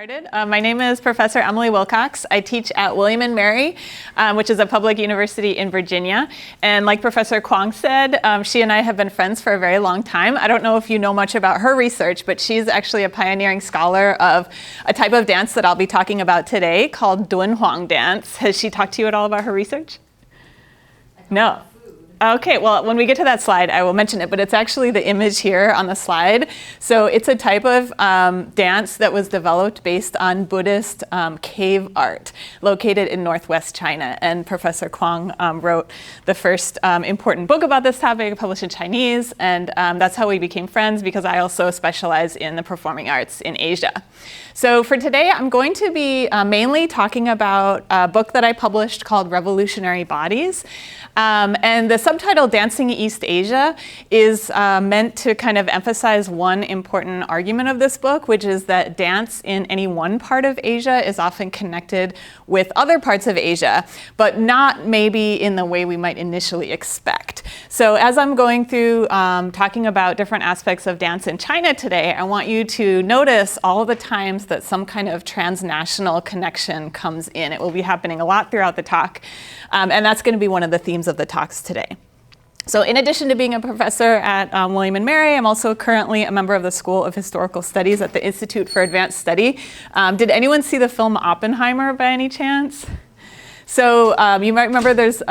started. My name is Professor Emily Wilcox. I teach at William & Mary, which is a public university in Virginia. And like Professor Kwong said, she and I have been friends for a very long time. I don't know if you know much about her research, but she's actually a pioneering scholar of a type of dance that I'll be talking about today called Dunhuang dance. Has she talked to you at all about her research? No. Okay, well, when we get to that slide, I will mention it, but it's actually the image here on the slide. So it's a type of dance that was developed based on Buddhist cave art located in northwest China. And Professor Kwong wrote the first important book about this topic, published in Chinese, and that's how we became friends, because I also specialize in the performing arts in Asia. So for today, I'm going to be mainly talking about a book that I published called Revolutionary Bodies. And the subtitle, Dancing East Asia, is meant to kind of emphasize one important argument of this book, which is that dance in any one part of Asia is often connected with other parts of Asia, but not maybe in the way we might initially expect. So as I'm going through talking about different aspects of dance in China today, I want you to notice all the times that some kind of transnational connection comes in. It will be happening a lot throughout the talk, and that's going to be one of the themes of the talks today. So in addition to being a professor at William & Mary, I'm also currently a member of the School of Historical Studies at the Institute for Advanced Study. Did anyone see the film Oppenheimer by any chance? So you might remember there's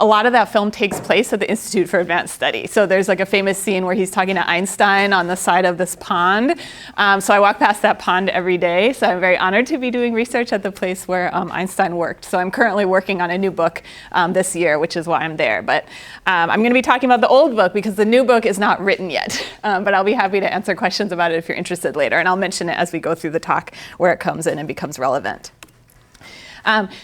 a lot of that film takes place at the Institute for Advanced Study. So there's like a famous scene where he's talking to Einstein on the side of this pond. So I walk past that pond every day. So I'm very honored to be doing research at the place where Einstein worked. So I'm currently working on a new book this year, which is why I'm there. But I'm going to be talking about the old book because the new book is not written yet. But I'll be happy to answer questions about it if you're interested later. And I'll mention it as we go through the talk where it comes in and becomes relevant.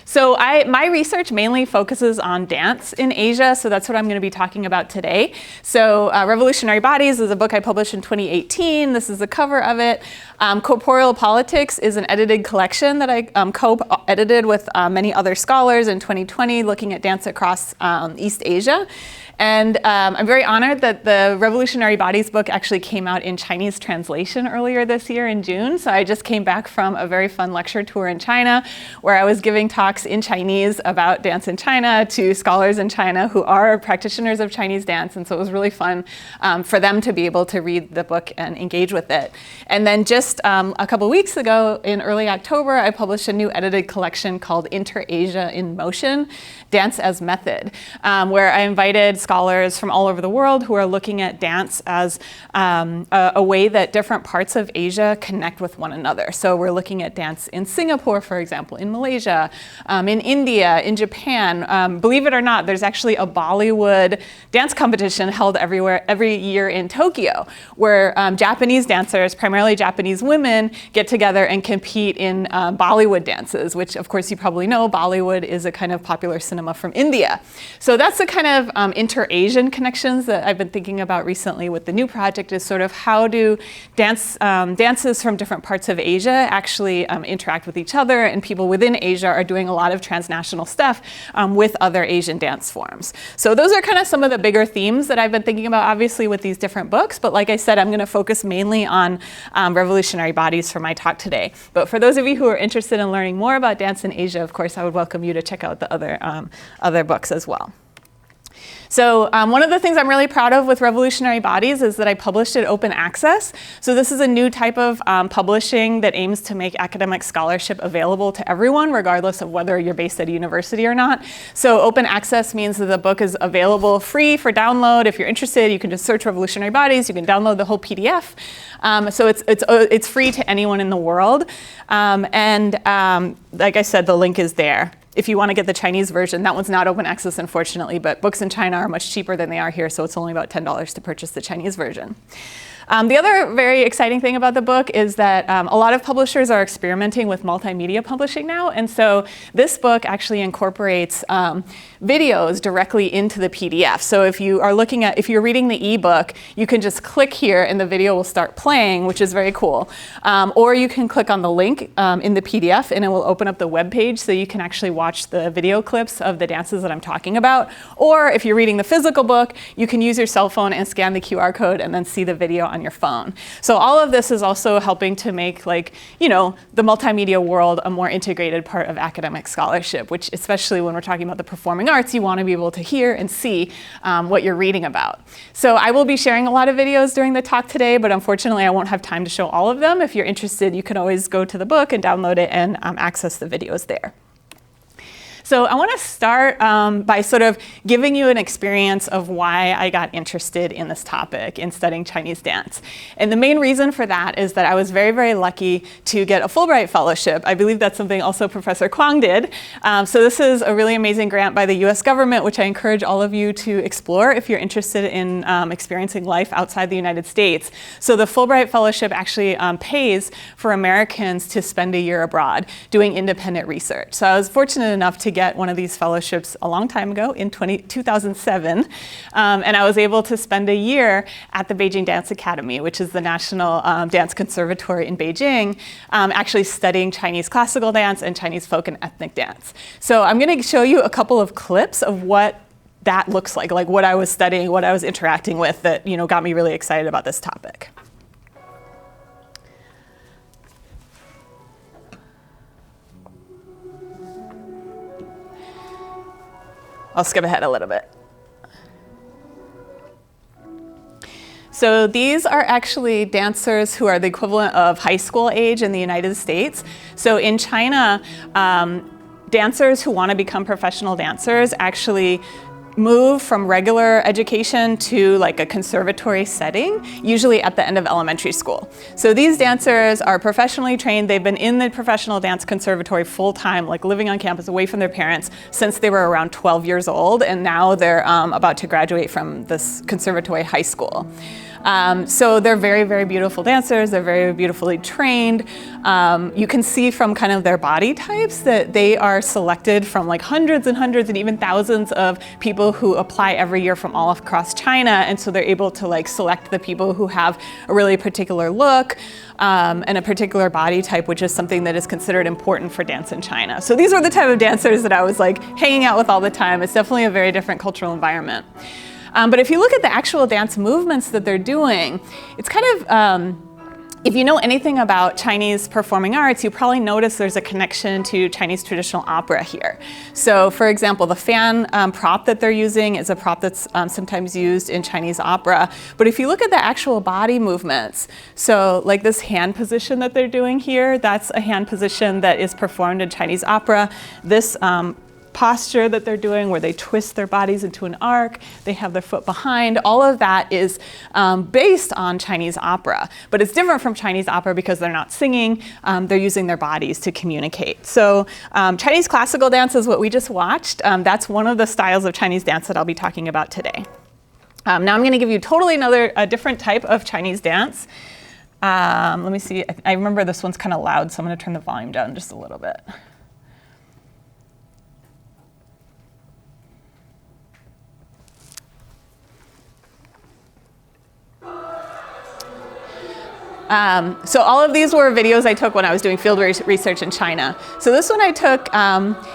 So my research mainly focuses on dance in Asia, so that's what I'm going to be talking about today. So Revolutionary Bodies is a book I published in 2018. This is the cover of it. Corporeal Politics is an edited collection that I co-edited with many other scholars in 2020, looking at dance across East Asia. And I'm very honored that the Revolutionary Bodies book actually came out in Chinese translation earlier this year in June. So I just came back from a very fun lecture tour in China where I was giving talks in Chinese about dance in China to scholars in China who are practitioners of Chinese dance. And so it was really fun for them to be able to read the book and engage with it. And then just a couple weeks ago, in early October, I published a new edited collection called Inter-Asia in Motion, Dance as Method, where I invited scholars from all over the world who are looking at dance as a way that different parts of Asia connect with one another. So we're looking at dance in Singapore, for example, in Malaysia, in India, in Japan. Believe it or not, there's actually a Bollywood dance competition held every year in Tokyo, where Japanese dancers, primarily Japanese women, get together and compete in Bollywood dances, which of course you probably know, Bollywood is a kind of popular cinema from India. So that's the kind of inter-Asian connections that I've been thinking about recently with the new project, is sort of how do dances from different parts of Asia actually interact with each other, and people within Asia are doing a lot of transnational stuff with other Asian dance forms. So those are kind of some of the bigger themes that I've been thinking about, obviously, with these different books. But like I said, I'm going to focus mainly on Revolutionary Bodies for my talk today. But for those of you who are interested in learning more about dance in Asia, of course, I would welcome you to check out the other books as well. So one of the things I'm really proud of with Revolutionary Bodies is that I published it open access. So this is a new type of publishing that aims to make academic scholarship available to everyone, regardless of whether you're based at a university or not. So open access means that the book is available free for download. If you're interested, you can just search Revolutionary Bodies. You can download the whole PDF. So it's free to anyone in the world. Like I said, the link is there. If you want to get the Chinese version, that one's not open access, unfortunately, but books in China are much cheaper than they are here, so it's only about $10 to purchase the Chinese version. The other very exciting thing about the book is that a lot of publishers are experimenting with multimedia publishing now, and so this book actually incorporates videos directly into the PDF. So if you're reading the ebook, you can just click here and the video will start playing, which is very cool. Or you can click on the link in the PDF and it will open up the web page so you can actually watch the video clips of the dances that I'm talking about. Or if you're reading the physical book, you can use your cell phone and scan the QR code and then see the video on your phone. So all of this is also helping to make the multimedia world a more integrated part of academic scholarship, which especially when we're talking about the performing arts, you want to be able to hear and see what you're reading about. So I will be sharing a lot of videos during the talk today, but unfortunately I won't have time to show all of them. If you're interested, you can always go to the book and download it and access the videos there. So I want to start by sort of giving you an experience of why I got interested in this topic in studying Chinese dance. And the main reason for that is that I was very, very lucky to get a Fulbright fellowship. I believe that's something also Professor Kwong did. So this is a really amazing grant by the US government, which I encourage all of you to explore if you're interested in experiencing life outside the United States. So the Fulbright fellowship actually pays for Americans to spend a year abroad doing independent research. So I was fortunate enough to get one of these fellowships a long time ago in 2007. And I was able to spend a year at the Beijing Dance Academy, which is the National Dance Conservatory in Beijing, actually studying Chinese classical dance and Chinese folk and ethnic dance. So I'm going to show you a couple of clips of what that looks like what I was studying, what I was interacting with that got me really excited about this topic. I'll skip ahead a little bit. So these are actually dancers who are the equivalent of high school age in the United States. So in China, dancers who want to become professional dancers actually move from regular education to a conservatory setting, usually at the end of elementary school. So these dancers are professionally trained. They've been in the professional dance conservatory full time, living on campus away from their parents since they were around 12 years old, and now they're about to graduate from this conservatory high school. So they're very, very beautiful dancers. They're very beautifully trained. You can see from kind of their body types that they are selected from hundreds and hundreds and even thousands of people who apply every year from all across China. And so they're able to select the people who have a really particular look and a particular body type, which is something that is considered important for dance in China. So these were the type of dancers that I was hanging out with all the time. It's definitely a very different cultural environment. But if you look at the actual dance movements that they're doing, it's kind of, if you know anything about Chinese performing arts, you probably notice there's a connection to Chinese traditional opera here. So for example, the fan prop that they're using is a prop that's sometimes used in Chinese opera. But if you look at the actual body movements, so this hand position that they're doing here, that's a hand position that is performed in Chinese opera. This posture that they're doing where they twist their bodies into an arc, they have their foot behind, all of that is based on Chinese opera. But it's different from Chinese opera because they're not singing, they're using their bodies to communicate. So Chinese classical dance is what we just watched. That's one of the styles of Chinese dance that I'll be talking about today. Now I'm going to give you totally a different type of Chinese dance. Let me see, I remember this one's kind of loud, so I'm going to turn the volume down just a little bit. So all of these were videos I took when I was doing field research in China. So this one I took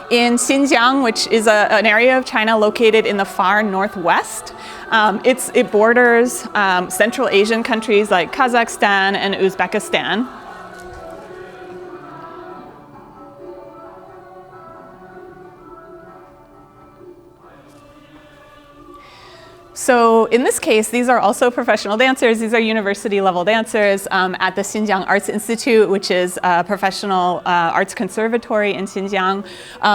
in Xinjiang, which is an area of China located in the far northwest. It borders Central Asian countries like Kazakhstan and Uzbekistan. So in this case, these are also professional dancers. These are university level dancers at the Xinjiang Arts Institute, which is a professional arts conservatory in Xinjiang.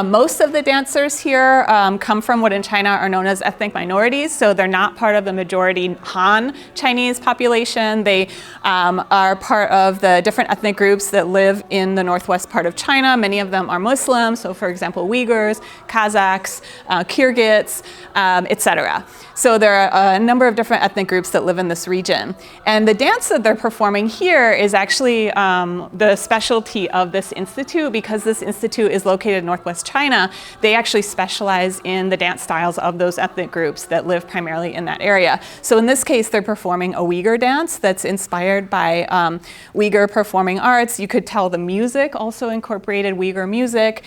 Most of the dancers here come from what in China are known as ethnic minorities. So they're not part of the majority Han Chinese population. They are part of the different ethnic groups that live in the northwest part of China. Many of them are Muslim. So for example, Uyghurs, Kazakhs, Kyrgyz, etc. So there are a number of different ethnic groups that live in this region. And the dance that they're performing here is actually the specialty of this institute. Because this institute is located in northwest China, they actually specialize in the dance styles of those ethnic groups that live primarily in that area. So in this case, they're performing a Uyghur dance that's inspired by Uyghur performing arts. You could tell the music also incorporated Uyghur music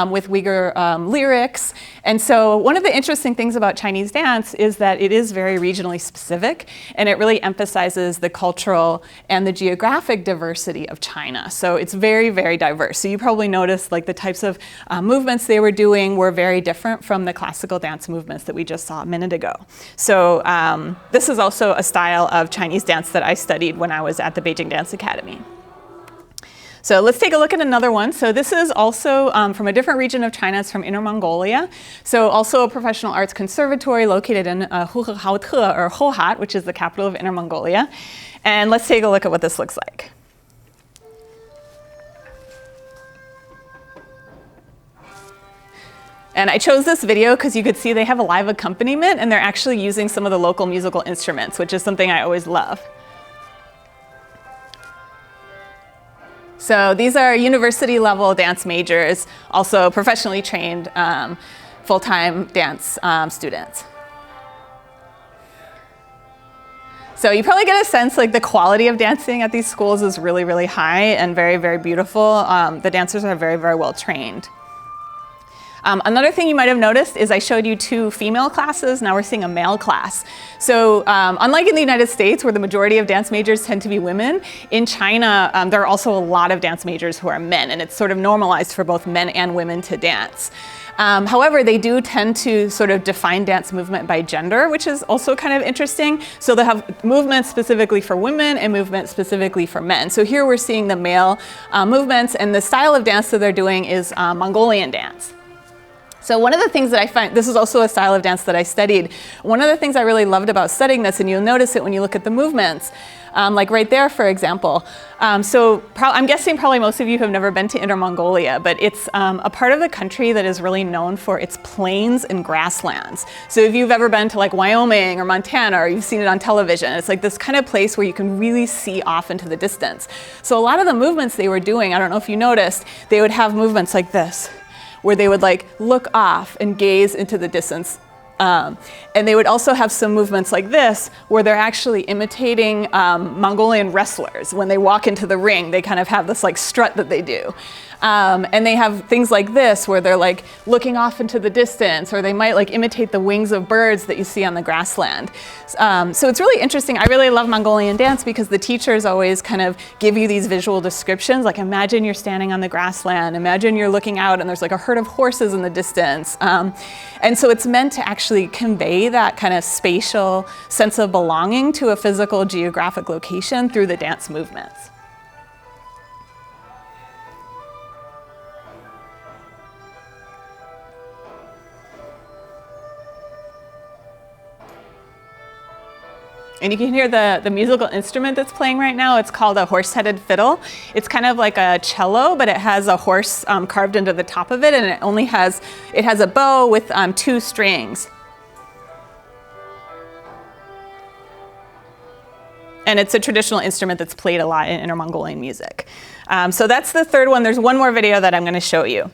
with Uyghur lyrics. And so one of the interesting things about Chinese dance is is that it is very regionally specific, and it really emphasizes the cultural and the geographic diversity of China. So it's very, very diverse. So you probably noticed like the types of movements they were doing were very different from the classical dance movements that we just saw a minute ago. So this is also a style of Chinese dance that I studied when I was at the Beijing Dance Academy. So let's take a look at another one. So this is also from a different region of China. It's from Inner Mongolia. So also a professional arts conservatory located in Huhehaote or Hohat, which is the capital of Inner Mongolia. And let's take a look at what this looks like. And I chose this video because you could see they have a live accompaniment and they're actually using some of the local musical instruments, which is something I always love. So these are university level dance majors, also professionally trained full-time dance students. So you probably get a sense like the quality of dancing at these schools is really, really high and very, very beautiful. The dancers are very, very well trained. Another thing you might have noticed is I showed you 2 female classes. Now we're seeing a male class. So unlike in the United States, where the majority of dance majors tend to be women, in China, there are also a lot of dance majors who are men, and it's sort of normalized for both men and women to dance. However, they do tend to sort of define dance movement by gender, which is also kind of interesting. So they have movements specifically for women and movements specifically for men. So here we're seeing the male movements, and the style of dance that they're doing is Mongolian dance. So one of the things that I find, this is also a style of dance that I studied. One of the things I really loved about studying this, and you'll notice it when you look at the movements, like right there, for example. I'm guessing probably most of you have never been to Inner Mongolia, but it's a part of the country that is really known for its plains and grasslands. So if you've ever been to like Wyoming or Montana, or you've seen it on television, it's like this kind of place where you can really see off into the distance. So a lot of the movements they were doing, I don't know if you noticed, they would have movements like this, where they would like look off and gaze into the distance. And they would also have some movements like this, where they're actually imitating Mongolian wrestlers. When they walk into the ring, they kind of have this like strut that they do. And they have things like this, where they're like looking off into the distance, or they might like imitate the wings of birds that you see on the grassland. So it's really interesting. I really love Mongolian dance because the teachers always kind of give you these visual descriptions. Like imagine you're standing on the grassland, imagine you're looking out and there's like a herd of horses in the distance. And so it's meant to actually convey that kind of spatial sense of belonging to a physical geographic location through the dance movements. And you can hear the musical instrument that's playing right now. It's called a horse-headed fiddle. It's kind of like a cello, but it has a horse carved into the top of it, and it has a bow with 2 strings. And it's a traditional instrument that's played a lot in Inner Mongolian music. So that's the third one. There's one more video that I'm going to show you.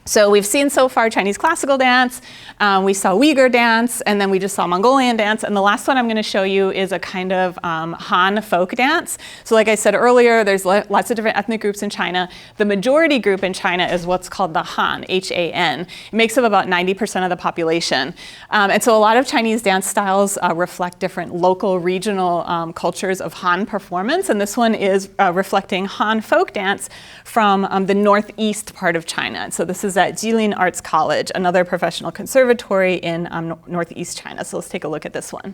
So we've seen so far Chinese classical dance, we saw Uyghur dance, and then we just saw Mongolian dance. And the last one I'm going to show you is a kind of Han folk dance. So like I said earlier, there's lots of different ethnic groups in China. The majority group in China is what's called the Han, H-A-N. It makes up about 90% of the population. And so a lot of Chinese dance styles reflect different local, regional cultures of Han performance. And this one is reflecting Han folk dance from the northeast part of China. And so this is at Jilin Arts College, another professional conservatory in northeast China. So let's take a look at this one.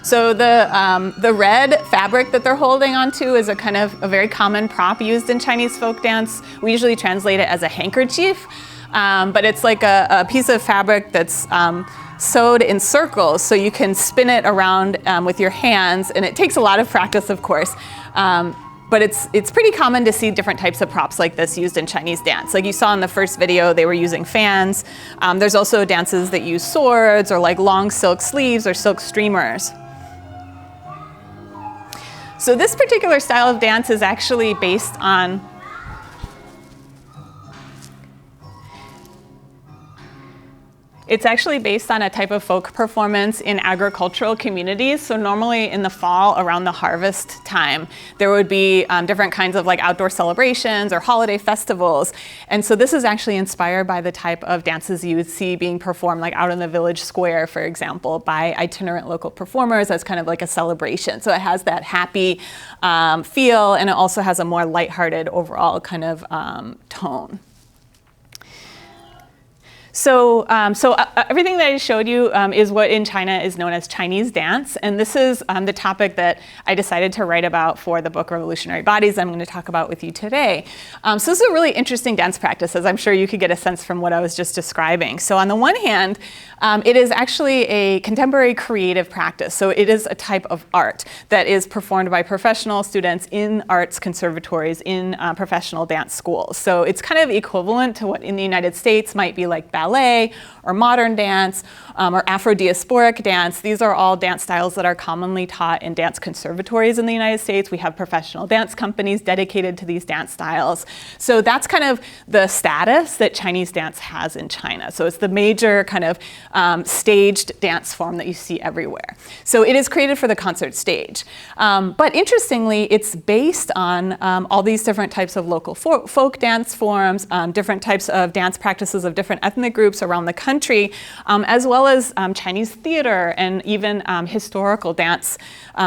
So the red fabric that they're holding onto is a kind of a very common prop used in Chinese folk dance. We usually translate it as a handkerchief, but it's like a piece of fabric that's sewed in circles, so you can spin it around with your hands, and it takes a lot of practice, of course. But it's pretty common to see different types of props like this used in Chinese dance. Like you saw in the first video, they were using fans. There's also dances that use swords or like long silk sleeves or silk streamers. So this particular style of dance is actually based on It's actually based on a type of folk performance in agricultural communities. So normally in the fall, around the harvest time, there would be different kinds of like outdoor celebrations or holiday festivals. And so this is actually inspired by the type of dances you would see being performed like out in the village square, for example, by itinerant local performers as kind of like a celebration. So it has that happy feel, and it also has a more lighthearted overall kind of tone. So everything that I showed you is what in China is known as Chinese dance. And this is the topic that I decided to write about for the book Revolutionary Bodies I'm going to talk about with you today. So this is a really interesting dance practice, as I'm sure you could get a sense from what I was just describing. So on the one hand, it is actually a contemporary creative practice. So it is a type of art that is performed by professional students in arts conservatories, in professional dance schools. So it's kind of equivalent to what in the United States might be like ballet or modern dance or Afro-diasporic dance. These are all dance styles that are commonly taught in dance conservatories in the United States. We have professional dance companies dedicated to these dance styles. So that's kind of the status that Chinese dance has in China. So it's the major kind of staged dance form that you see everywhere. So it is created for the concert stage. But interestingly, it's based on all these different types of local folk dance forms, different types of dance practices of different ethnic groups around the country, as well as Chinese theater and even historical dance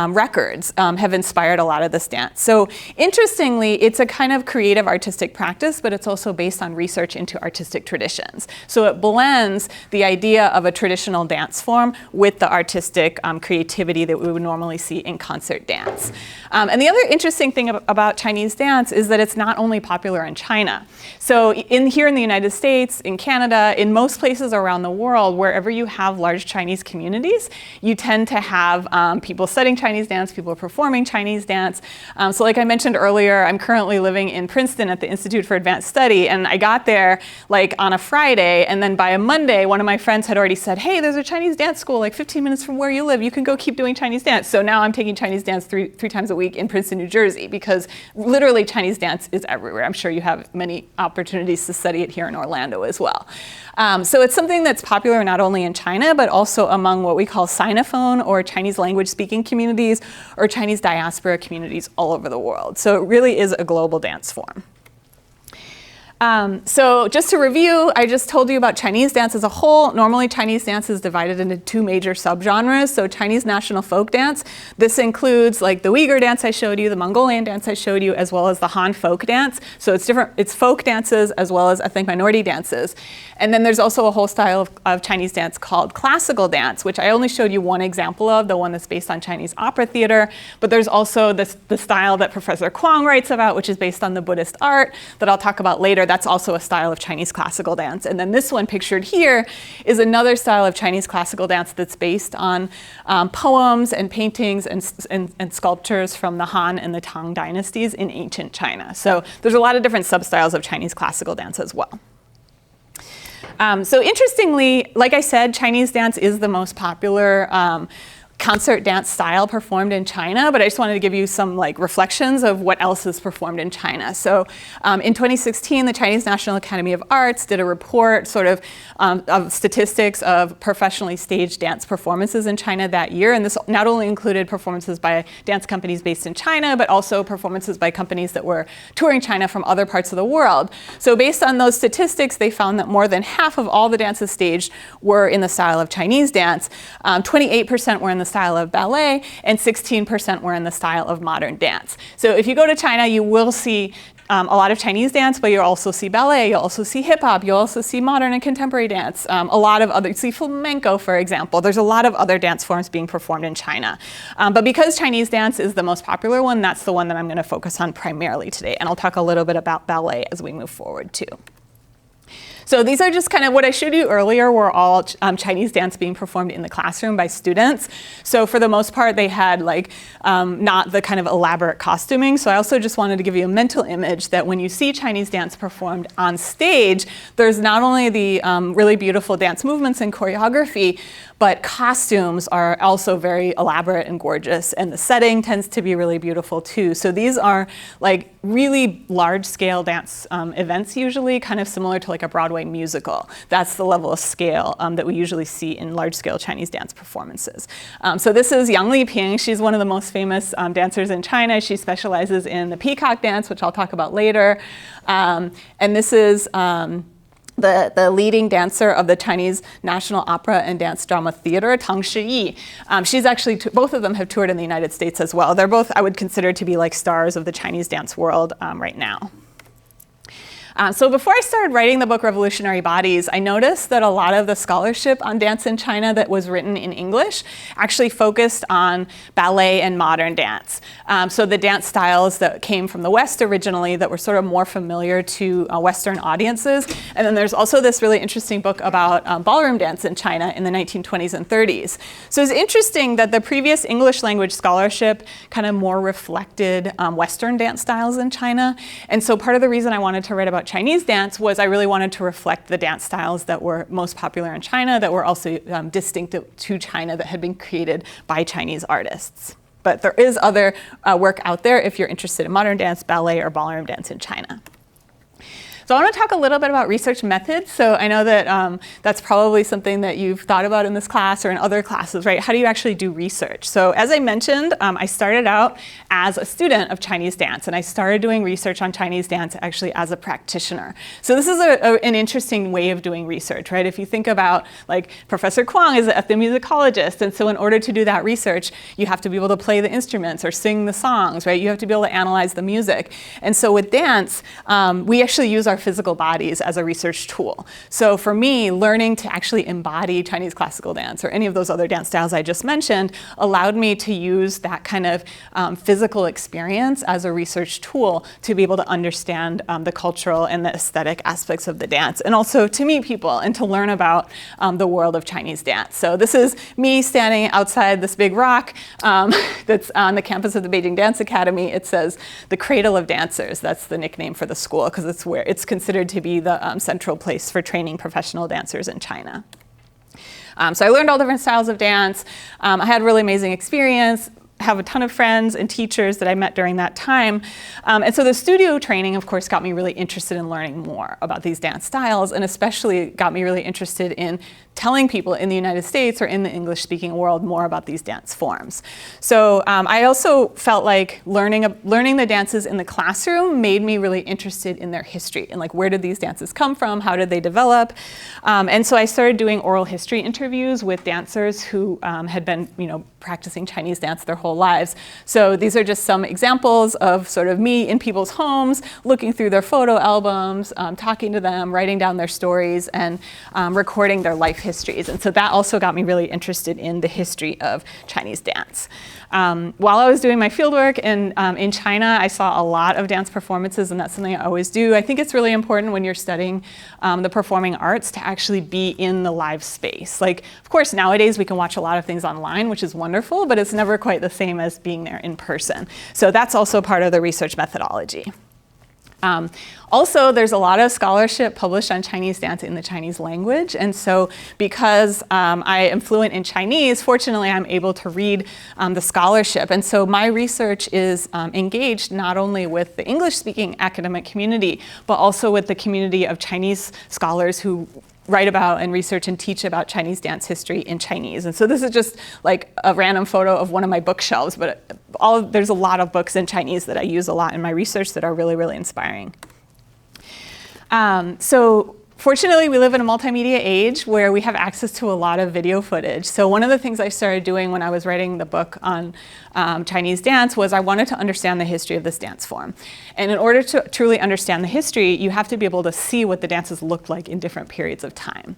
records have inspired a lot of this dance. So interestingly, it's a kind of creative artistic practice, but it's also based on research into artistic traditions. So it blends the idea of a traditional dance form with the artistic creativity that we would normally see in concert dance. And the other interesting thing about Chinese dance is that it's not only popular in China. So here in the United States, in Canada, in most places around the world, wherever you have large Chinese communities, you tend to have people studying Chinese dance, people performing Chinese dance. So like I mentioned earlier, I'm currently living in Princeton at the Institute for Advanced Study, and I got there like on a Friday, and then by a Monday, one of my friends had already said, hey, there's a Chinese dance school like 15 minutes from where you live. You can go keep doing Chinese dance. So now I'm taking Chinese dance three times a week in Princeton, New Jersey, because literally Chinese dance is everywhere. I'm sure you have many opportunities to study it here in Orlando as well. So it's something that's popular not only in China, but also among what we call Sinophone or Chinese language speaking communities or Chinese diaspora communities all over the world. So it really is a global dance form. So just to review, I just told you about Chinese dance as a whole. Normally, Chinese dance is divided into two major subgenres. So Chinese national folk dance, this includes like the Uyghur dance I showed you, the Mongolian dance I showed you, as well as the Han folk dance. So it's folk dances as well as ethnic minority dances. And then there's also a whole style of Chinese dance called classical dance, which I only showed you one example of, the one that's based on Chinese opera theater. But there's also the style that Professor Kwong writes about, which is based on the Buddhist art that I'll talk about later. That's also a style of Chinese classical dance. And then this one pictured here is another style of Chinese classical dance that's based on poems and paintings and sculptures from the Han and the Tang dynasties in ancient China. So there's a lot of different substyles of Chinese classical dance as well. So interestingly, like I said, Chinese dance is the most popular concert dance style performed in China, but I just wanted to give you some like reflections of what else is performed in China. So in 2016, the Chinese National Academy of Arts did a report sort of statistics of professionally staged dance performances in China that year. And this not only included performances by dance companies based in China, but also performances by companies that were touring China from other parts of the world. So based on those statistics, they found that more than half of all the dances staged were in the style of Chinese dance. 28% were in the style of ballet, and 16% were in the style of modern dance. So if you go to China, you will see a lot of Chinese dance, but you'll also see ballet, you'll also see hip hop, you'll also see modern and contemporary dance, a lot of other, see flamenco, for example. There's a lot of other dance forms being performed in China. But because Chinese dance is the most popular one, that's the one that I'm going to focus on primarily today. And I'll talk a little bit about ballet as we move forward too. So these are just kind of what I showed you earlier were all Chinese dance being performed in the classroom by students. So for the most part, they had like not the kind of elaborate costuming. So I also just wanted to give you a mental image that when you see Chinese dance performed on stage, there's not only the really beautiful dance movements and choreography, but costumes are also very elaborate and gorgeous. And the setting tends to be really beautiful too. So these are like really large scale dance events usually, kind of similar to like a Broadway Broadway musical. That's the level of scale that we usually see in large-scale Chinese dance performances. So this is Yang Liping. She's one of the most famous dancers in China. She specializes in the peacock dance, which I'll talk about later. And this is the leading dancer of the Chinese National Opera and Dance Drama Theater, Tang Shiyi. She's actually, both of them have toured in the United States as well. They're both, I would consider, to be like stars of the Chinese dance world right now. So before I started writing the book Revolutionary Bodies, I noticed that a lot of the scholarship on dance in China that was written in English actually focused on ballet and modern dance. So the dance styles that came from the West originally that were sort of more familiar to Western audiences. And then there's also this really interesting book about ballroom dance in China in the 1920s and 30s. So it's interesting that the previous English language scholarship kind of more reflected Western dance styles in China. And so part of the reason I wanted to write about Chinese dance was I really wanted to reflect the dance styles that were most popular in China, that were also distinctive to China, that had been created by Chinese artists. But there is other work out there if you're interested in modern dance, ballet, or ballroom dance in China. So I want to talk a little bit about research methods. So I know that that's probably something that you've thought about in this class or in other classes, right? How do you actually do research? So as I mentioned, I started out as a student of Chinese dance, and I started doing research on Chinese dance actually as a practitioner. So this is an interesting way of doing research, right? If you think about, like, Professor Kwong is an ethnomusicologist, and so in order to do that research, you have to be able to play the instruments or sing the songs, right? You have to be able to analyze the music. And so with dance, we actually use our physical bodies as a research tool. So for me, learning to actually embody Chinese classical dance or any of those other dance styles I just mentioned allowed me to use that kind of physical experience as a research tool to be able to understand the cultural and the aesthetic aspects of the dance, and also to meet people and to learn about the world of Chinese dance. So this is me standing outside this big rock that's on the campus of the Beijing Dance Academy. It says the Cradle of Dancers. That's the nickname for the school because it's where it's considered to be the central place for training professional dancers in China. So I learned all different styles of dance. I had a really amazing experience. Have a ton of friends and teachers that I met during that time. And so the studio training, of course, got me really interested in learning more about these dance styles, and especially got me really interested in telling people in the United States or in the English-speaking world more about these dance forms. So I also felt like learning the dances in the classroom made me really interested in their history and, like, where did these dances come from, how did they develop? And so I started doing oral history interviews with dancers who had been, practicing Chinese dance their whole lives. So these are just some examples of sort of me in people's homes, looking through their photo albums, talking to them, writing down their stories, and recording their life histories. And so that also got me really interested in the history of Chinese dance. While I was doing my fieldwork in China, I saw a lot of dance performances, and that's something I always do. I think it's really important when you're studying the performing arts to actually be in the live space. Like, of course, nowadays we can watch a lot of things online, which is wonderful, but it's never quite the same as being there in person. So that's also part of the research methodology. Also, there's a lot of scholarship published on Chinese dance in the Chinese language, and so because I am fluent in Chinese, fortunately I'm able to read the scholarship, and so my research is engaged not only with the English-speaking academic community, but also with the community of Chinese scholars who write about and research and teach about Chinese dance history in Chinese. And so this is just like a random photo of one of my bookshelves, but there's a lot of books in Chinese that I use a lot in my research that are really, really inspiring. So fortunately, we live in a multimedia age where we have access to a lot of video footage. So one of the things I started doing when I was writing the book on Chinese dance was I wanted to understand the history of this dance form. And in order to truly understand the history, you have to be able to see what the dances looked like in different periods of time.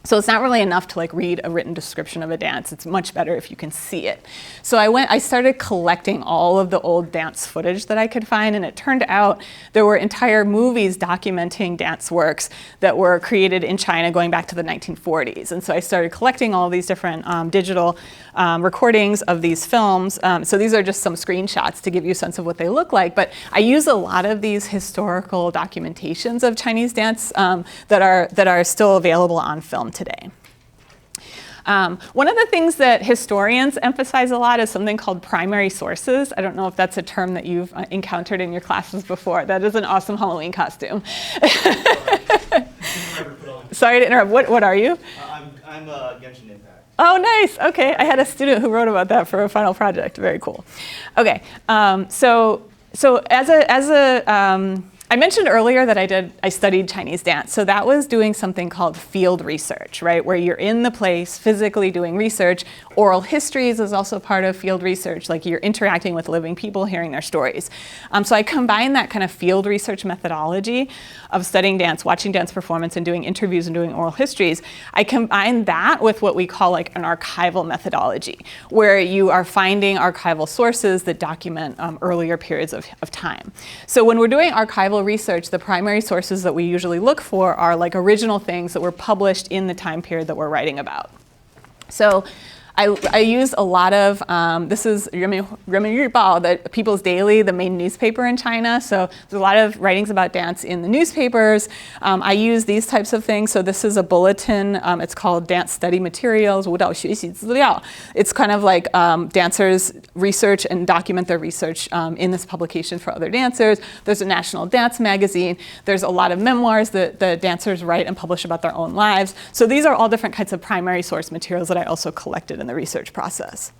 So it's not really enough to, like, read a written description of a dance. It's much better if you can see it. So I started collecting all of the old dance footage that I could find, and it turned out there were entire movies documenting dance works that were created in China going back to the 1940s. And so I started collecting all these different digital recordings of these films. So these are just some screenshots to give you a sense of what they look like. But I use a lot of these historical documentations of Chinese dance that are still available on film today. One of the things that historians emphasize a lot is something called primary sources. I don't know if that's a term that you've encountered in your classes before. That is an awesome Halloween costume. Sorry to interrupt. What are you? I'm Genshin Impact. Oh, nice. Okay, I had a student who wrote about that for a final project. Very cool. Okay, so I mentioned earlier that I studied Chinese dance. So that was doing something called field research, right? Where you're in the place physically doing research. Oral histories is also part of field research, like you're interacting with living people, hearing their stories. So I combined that kind of field research methodology of studying dance, watching dance performance, and doing interviews and doing oral histories. I combined that with what we call like an archival methodology, where you are finding archival sources that document earlier periods of time. So when we're doing archival research, the primary sources that we usually look for are like original things that were published in the time period that we're writing about. So I use a lot of, this is Renmin the People's Daily, the main newspaper in China. So there's a lot of writings about dance in the newspapers. I use these types of things. So this is a bulletin. It's called Dance Study Materials, 舞蹈学习资料. It's kind of like dancers research and document their research in this publication for other dancers. There's a national dance magazine. There's a lot of memoirs that the dancers write and publish about their own lives. So these are all different kinds of primary source materials that I also collected in the research process.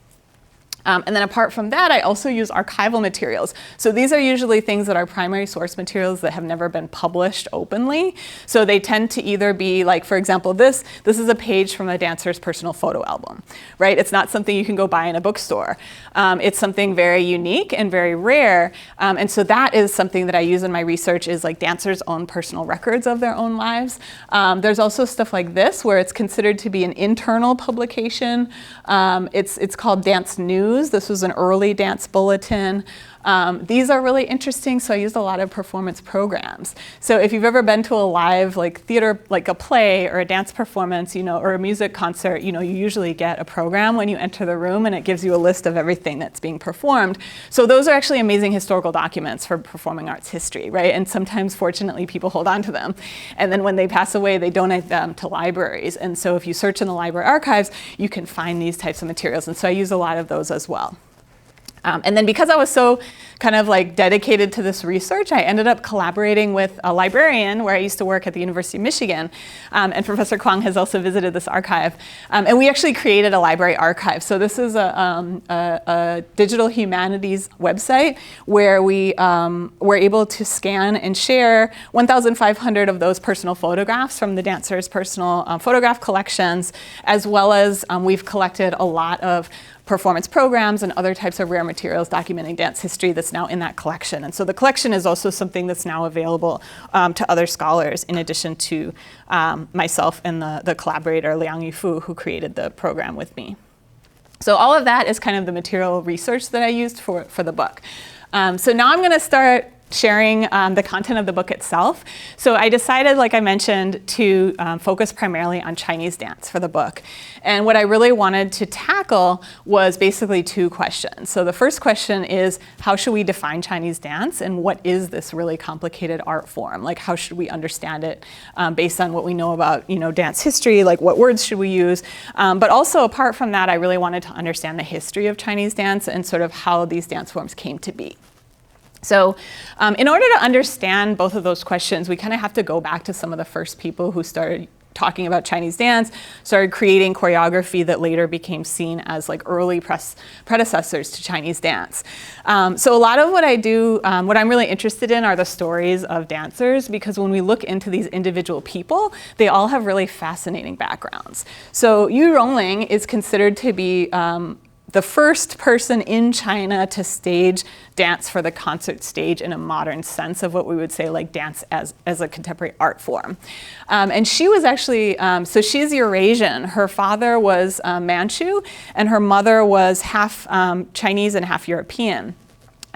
And then apart from that, I also use archival materials. So these are usually things that are primary source materials that have never been published openly. So they tend to either be like, for example, this is a page from a dancer's personal photo album, right? It's not something you can go buy in a bookstore. It's something very unique and very rare. And so that is something that I use in my research, is like dancers' own personal records of their own lives. There's also stuff like this where it's considered to be an internal publication. It's called Dance News. This was an early dance bulletin. These are really interesting, so I used a lot of performance programs. So if you've ever been to a live like theater, like a play or a dance performance, or a music concert, you usually get a program when you enter the room, and it gives you a list of everything that's being performed. So those are actually amazing historical documents for performing arts history, right? And sometimes, fortunately, people hold on to them. And then when they pass away, they donate them to libraries. And so if you search in the library archives, you can find these types of materials. And so I use a lot of those as well. And then because I was so kind of like dedicated to this research, I ended up collaborating with a librarian where I used to work at the University of Michigan. And Professor Kwong has also visited this archive. And we actually created a library archive. So this is a digital humanities website where we were able to scan and share 1,500 of those personal photographs from the dancers' personal photograph collections, as well as we've collected a lot of performance programs and other types of rare materials documenting dance history that's now in that collection. And so the collection is also something that's now available to other scholars, in addition to myself and the collaborator, Liang Yufu, who created the program with me. So all of that is kind of the material research that I used for the book. So now I'm going to start sharing the content of the book itself. So I decided, like I mentioned, to focus primarily on Chinese dance for the book. And what I really wanted to tackle was basically two questions. So the first question is, how should we define Chinese dance, and what is this really complicated art form? Like, how should we understand it based on what we know about dance history? Like, what words should we use? But also, apart from that, I really wanted to understand the history of Chinese dance and sort of how these dance forms came to be. So in order to understand both of those questions, we kind of have to go back to some of the first people who started talking about Chinese dance, started creating choreography that later became seen as like early predecessors to Chinese dance. So a lot of what I do, what I'm really interested in, are the stories of dancers, because when we look into these individual people, they all have really fascinating backgrounds. So Yu Rongling is considered to be the first person in China to stage dance for the concert stage in a modern sense of what we would say like dance as a contemporary art form. And she was actually, so she's Eurasian. Her father was Manchu, and her mother was half Chinese and half European.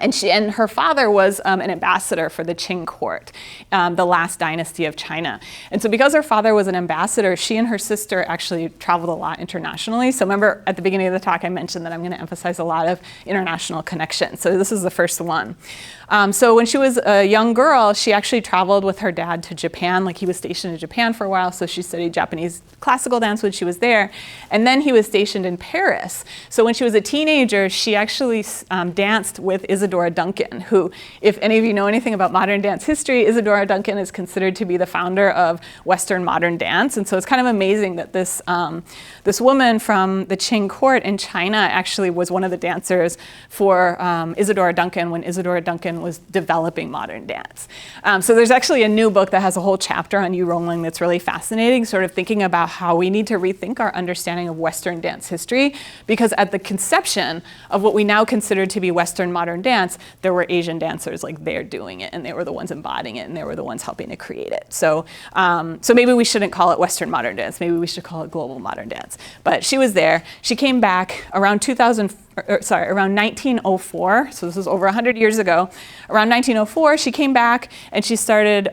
And her father was an ambassador for the Qing court, the last dynasty of China. And so because her father was an ambassador, she and her sister actually traveled a lot internationally. So remember at the beginning of the talk, I mentioned that I'm going to emphasize a lot of international connections. So this is the first one. So when she was a young girl, she actually traveled with her dad to Japan. Like, he was stationed in Japan for a while, so she studied Japanese classical dance when she was there. And then he was stationed in Paris. So when she was a teenager, she actually danced with Isadora Isadora Duncan, who, if any of you know anything about modern dance history, Isadora Duncan is considered to be the founder of Western modern dance. And so it's kind of amazing that this, this woman from the Qing court in China actually was one of the dancers for Isadora Duncan when Isadora Duncan was developing modern dance. So there's actually a new book that has a whole chapter on Yu Rongling that's really fascinating, sort of thinking about how we need to rethink our understanding of Western dance history, because at the conception of what we now consider to be Western modern dance, there were Asian dancers, like they're doing it, and they were the ones embodying it, and they were the ones helping to create it. So, so maybe we shouldn't call it Western modern dance, maybe we should call it global modern dance. But she was there. She came back around around 1904, so this is over 100 years ago. Around 1904, she came back and she started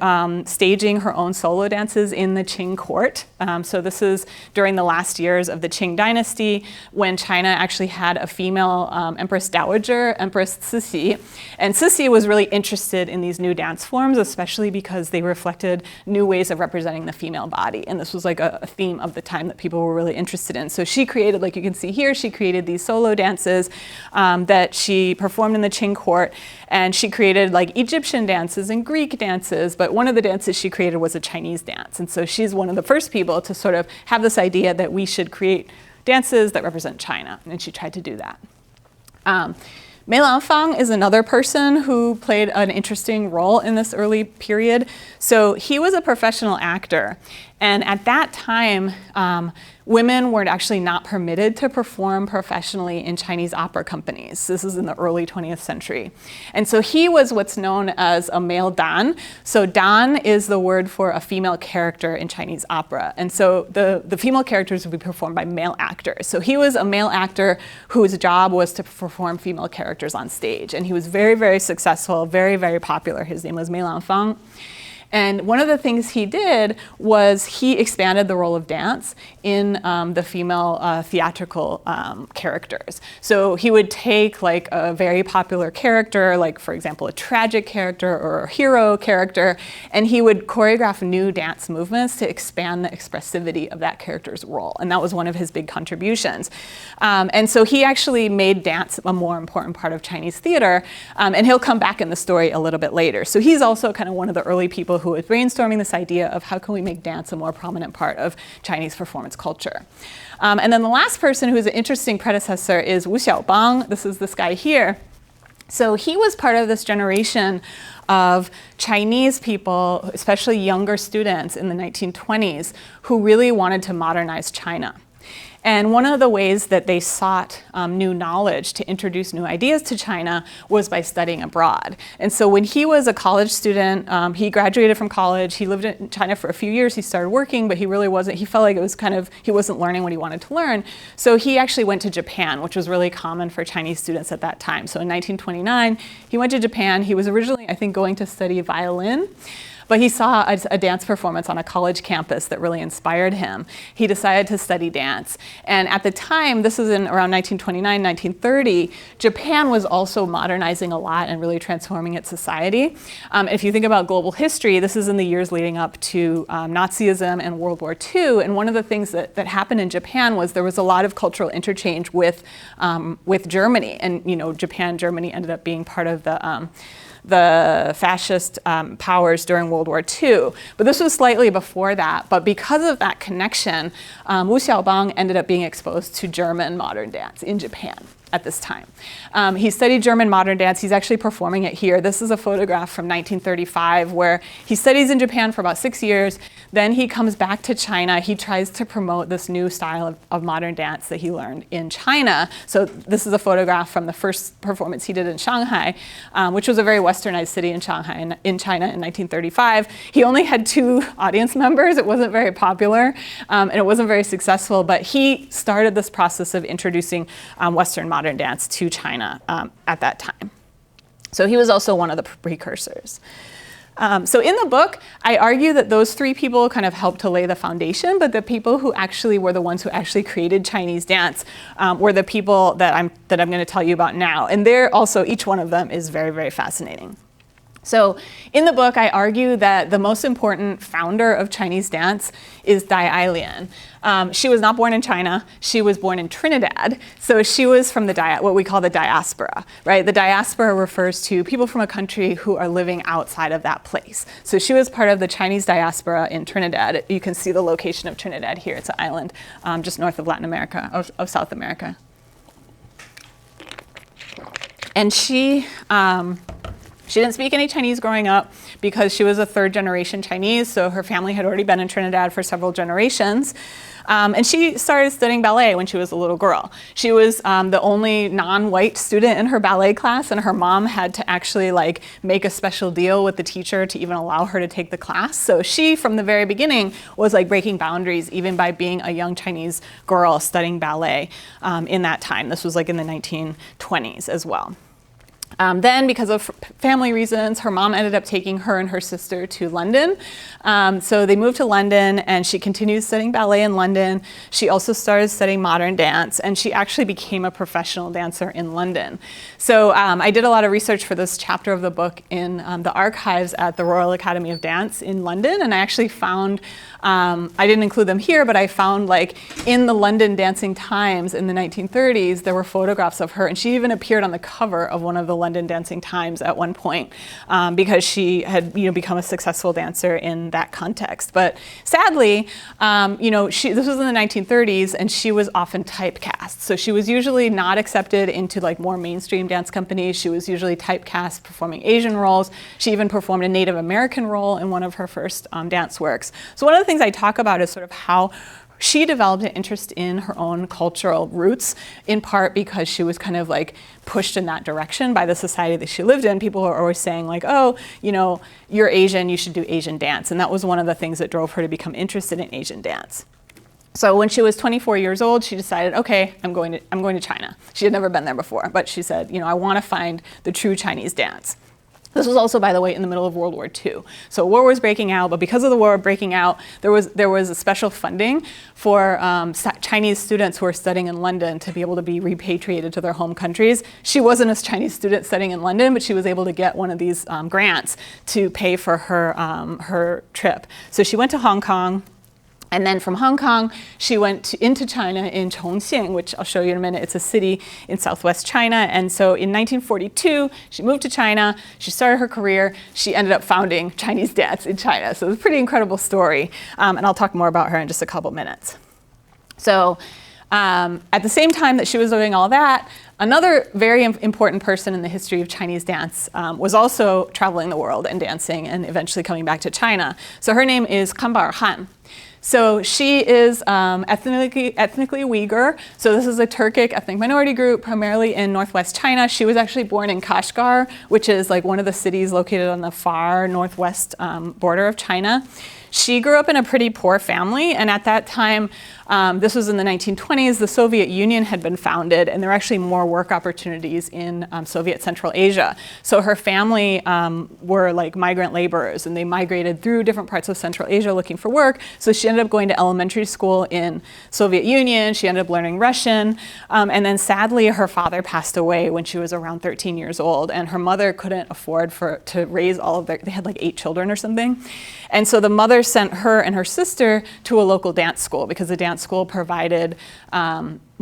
staging her own solo dances in the Qing court. So this is during the last years of the Qing dynasty, when China actually had a female Empress Dowager, Empress Cixi. And Cixi was really interested in these new dance forms, especially because they reflected new ways of representing the female body. And this was like a theme of the time that people were really interested in. So she created, like you can see here, she created these solo dances that she performed in the Qing court, and she created like Egyptian dances and Greek dances, but one of the dances she created was a Chinese dance. And so she's one of the first people to sort of have this idea that we should create dances that represent China, and she tried to do that. Mei Lanfang is another person who played an interesting role in this early period. So he was a professional actor, and at that time, women were actually not permitted to perform professionally in Chinese opera companies. This is in the early 20th century. And so he was what's known as a male dan. So dan is the word for a female character in Chinese opera. And so the female characters would be performed by male actors. So he was a male actor whose job was to perform female characters on stage. And he was very, very successful, very, very popular. His name was Mei Lanfang. And one of the things he did was he expanded the role of dance in the female theatrical characters. So he would take like a very popular character, like for example, a tragic character or a hero character, and he would choreograph new dance movements to expand the expressivity of that character's role. And that was one of his big contributions. And so he actually made dance a more important part of Chinese theater, and he'll come back in the story a little bit later. So he's also kind of one of the early people who was brainstorming this idea of how can we make dance a more prominent part of Chinese performance culture. And then the last person who's an interesting predecessor is Wu Xiaobang. This is this guy here. So he was part of this generation of Chinese people, especially younger students in the 1920s, who really wanted to modernize China. And one of the ways that they sought new knowledge to introduce new ideas to China was by studying abroad. And so when he was a college student, he graduated from college, he lived in China for a few years, he started working, but he really wasn't, he felt like it was kind of, he wasn't learning what he wanted to learn. So he actually went to Japan, which was really common for Chinese students at that time. So in 1929, he went to Japan. He was originally, I think, going to study violin. But he saw a dance performance on a college campus that really inspired him. He decided to study dance. And at the time, this is in around 1929, 1930, Japan was also modernizing a lot and really transforming its society. If you think about global history, this is in the years leading up to Nazism and World War II. And one of the things that happened in Japan was there was a lot of cultural interchange with Germany. And you know, Germany ended up being part of the fascist powers during World War II. But this was slightly before that. But because of that connection, Wu Xiaobang ended up being exposed to German modern dance in Japan at this time. He studied German modern dance. He's actually performing it here. This is a photograph from 1935 where he studies in Japan for about 6 years. Then he comes back to China. He tries to promote this new style of modern dance that he learned in China. So this is a photograph from the first performance he did in Shanghai, which was a very westernized city in Shanghai in China in 1935. He only had 2 audience members. It wasn't very popular, and it wasn't very successful, but he started this process of introducing Western modern dance to China at that time. So he was also one of the precursors. So in the book, I argue that those 3 people kind of helped to lay the foundation, but the people who actually were the ones who actually created Chinese dance were the people that I'm going to tell you about now. And they're also, each one of them is very, very fascinating. So in the book, I argue that the most important founder of Chinese dance is Dai Ailian. She was not born in China. She was born in Trinidad. So she was from what we call the diaspora, right? The diaspora refers to people from a country who are living outside of that place. So she was part of the Chinese diaspora in Trinidad. You can see the location of Trinidad here. It's an island just north of Latin America, of South America. And she didn't speak any Chinese growing up because she was a third generation Chinese, so her family had already been in Trinidad for several generations. And she started studying ballet when she was a little girl. She was the only non-white student in her ballet class, and her mom had to actually make a special deal with the teacher to even allow her to take the class. So she, from the very beginning, was breaking boundaries, even by being a young Chinese girl studying ballet in that time. This was in the 1920s as well. Then, because of family reasons, her mom ended up taking her and her sister to London. So they moved to London, and she continued studying ballet in London. She also started studying modern dance, and she actually became a professional dancer in London. So I did a lot of research for this chapter of the book in the archives at the Royal Academy of Dance in London, and I actually found, I didn't include them here, but I found in the London Dancing Times in the 1930s, there were photographs of her, and she even appeared on the cover of one of the London Dancing Times at one point because she had become a successful dancer in that context. But sadly, this was in the 1930s, and she was often typecast. So she was usually not accepted into more mainstream dance companies. She was usually typecast performing Asian roles. She even performed a Native American role in one of her first dance works. So one of the things I talk about is sort of how she developed an interest in her own cultural roots, in part because she was kind of pushed in that direction by the society that she lived in. People were always saying oh, you're Asian, you should do Asian dance. And that was one of the things that drove her to become interested in Asian dance. So when she was 24 years old, she decided, okay, I'm going to China. She had never been there before, but she said, I want to find the true Chinese dance. This was also, by the way, in the middle of World War II. So war was breaking out, but because of the war breaking out, there was a special funding for Chinese students who were studying in London to be able to be repatriated to their home countries. She wasn't a Chinese student studying in London, but she was able to get one of these grants to pay for her trip. So she went to Hong Kong. And then from Hong Kong, she went into China in Chongqing, which I'll show you in a minute. It's a city in southwest China. And so in 1942, she moved to China. She started her career. She ended up founding Chinese dance in China. So it's a pretty incredible story. And I'll talk more about her in just a couple minutes. So at the same time that she was doing all that, another very important person in the history of Chinese dance was also traveling the world and dancing and eventually coming back to China. So her name is Kambar Han. So she is ethnically Uyghur. So this is a Turkic ethnic minority group, primarily in northwest China. She was actually born in Kashgar, which is one of the cities located on the far northwest border of China. She grew up in a pretty poor family, and at that time, this was in the 1920s, the Soviet Union had been founded, and there were actually more work opportunities in Soviet Central Asia. So her family were migrant laborers, and they migrated through different parts of Central Asia looking for work. So she ended up going to elementary school in Soviet Union. She ended up learning Russian, and then sadly, her father passed away when she was around 13 years old, and her mother couldn't afford to raise all of they had 8 children or something. And so the mother sent her and her sister to a local dance school because the dance school provided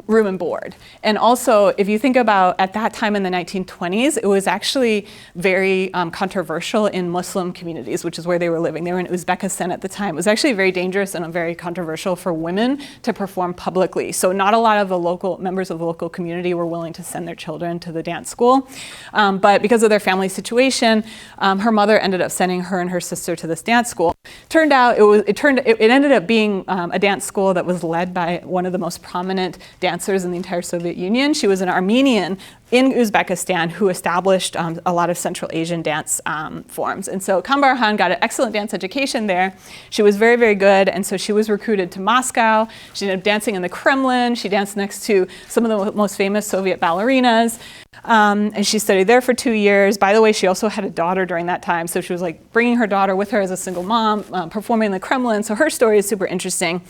room and board. And also, if you think about at that time in the 1920s, it was actually very controversial in Muslim communities, which is where they were living. They were in Uzbekistan at the time. It was actually very dangerous and very controversial for women to perform publicly. So not a lot of the local members of the local community were willing to send their children to the dance school. But because of their family situation, her mother ended up sending her and her sister to this dance school. Turned out it ended up being a dance school that was led by one of the most prominent dancers in the entire Soviet Union. She was an Armenian in Uzbekistan who established a lot of Central Asian dance forms. And so Kambar Han got an excellent dance education there. She was very, very good, and so she was recruited to Moscow. She ended up dancing in the Kremlin. She danced next to some of the most famous Soviet ballerinas. And she studied there for 2 years. By the way, she also had a daughter during that time. So she was bringing her daughter with her as a single mom, performing in the Kremlin. So her story is super interesting.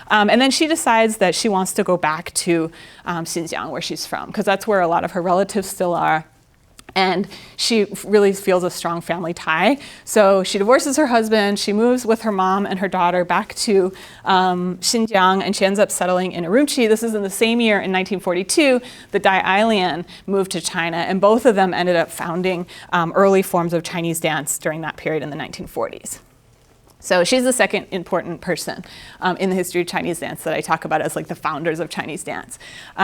And then she decides that she wants to go back to Xinjiang, where she's from, because that's where a lot of her relatives still are. And she really feels a strong family tie. So she divorces her husband, she moves with her mom and her daughter back to Xinjiang, and she ends up settling in Urumqi. This is in the same year, in 1942, the Dai Ailian moved to China, and both of them ended up founding early forms of Chinese dance during that period in the 1940s. So she's the second important person in the history of Chinese dance that I talk about as like the founders of Chinese dance.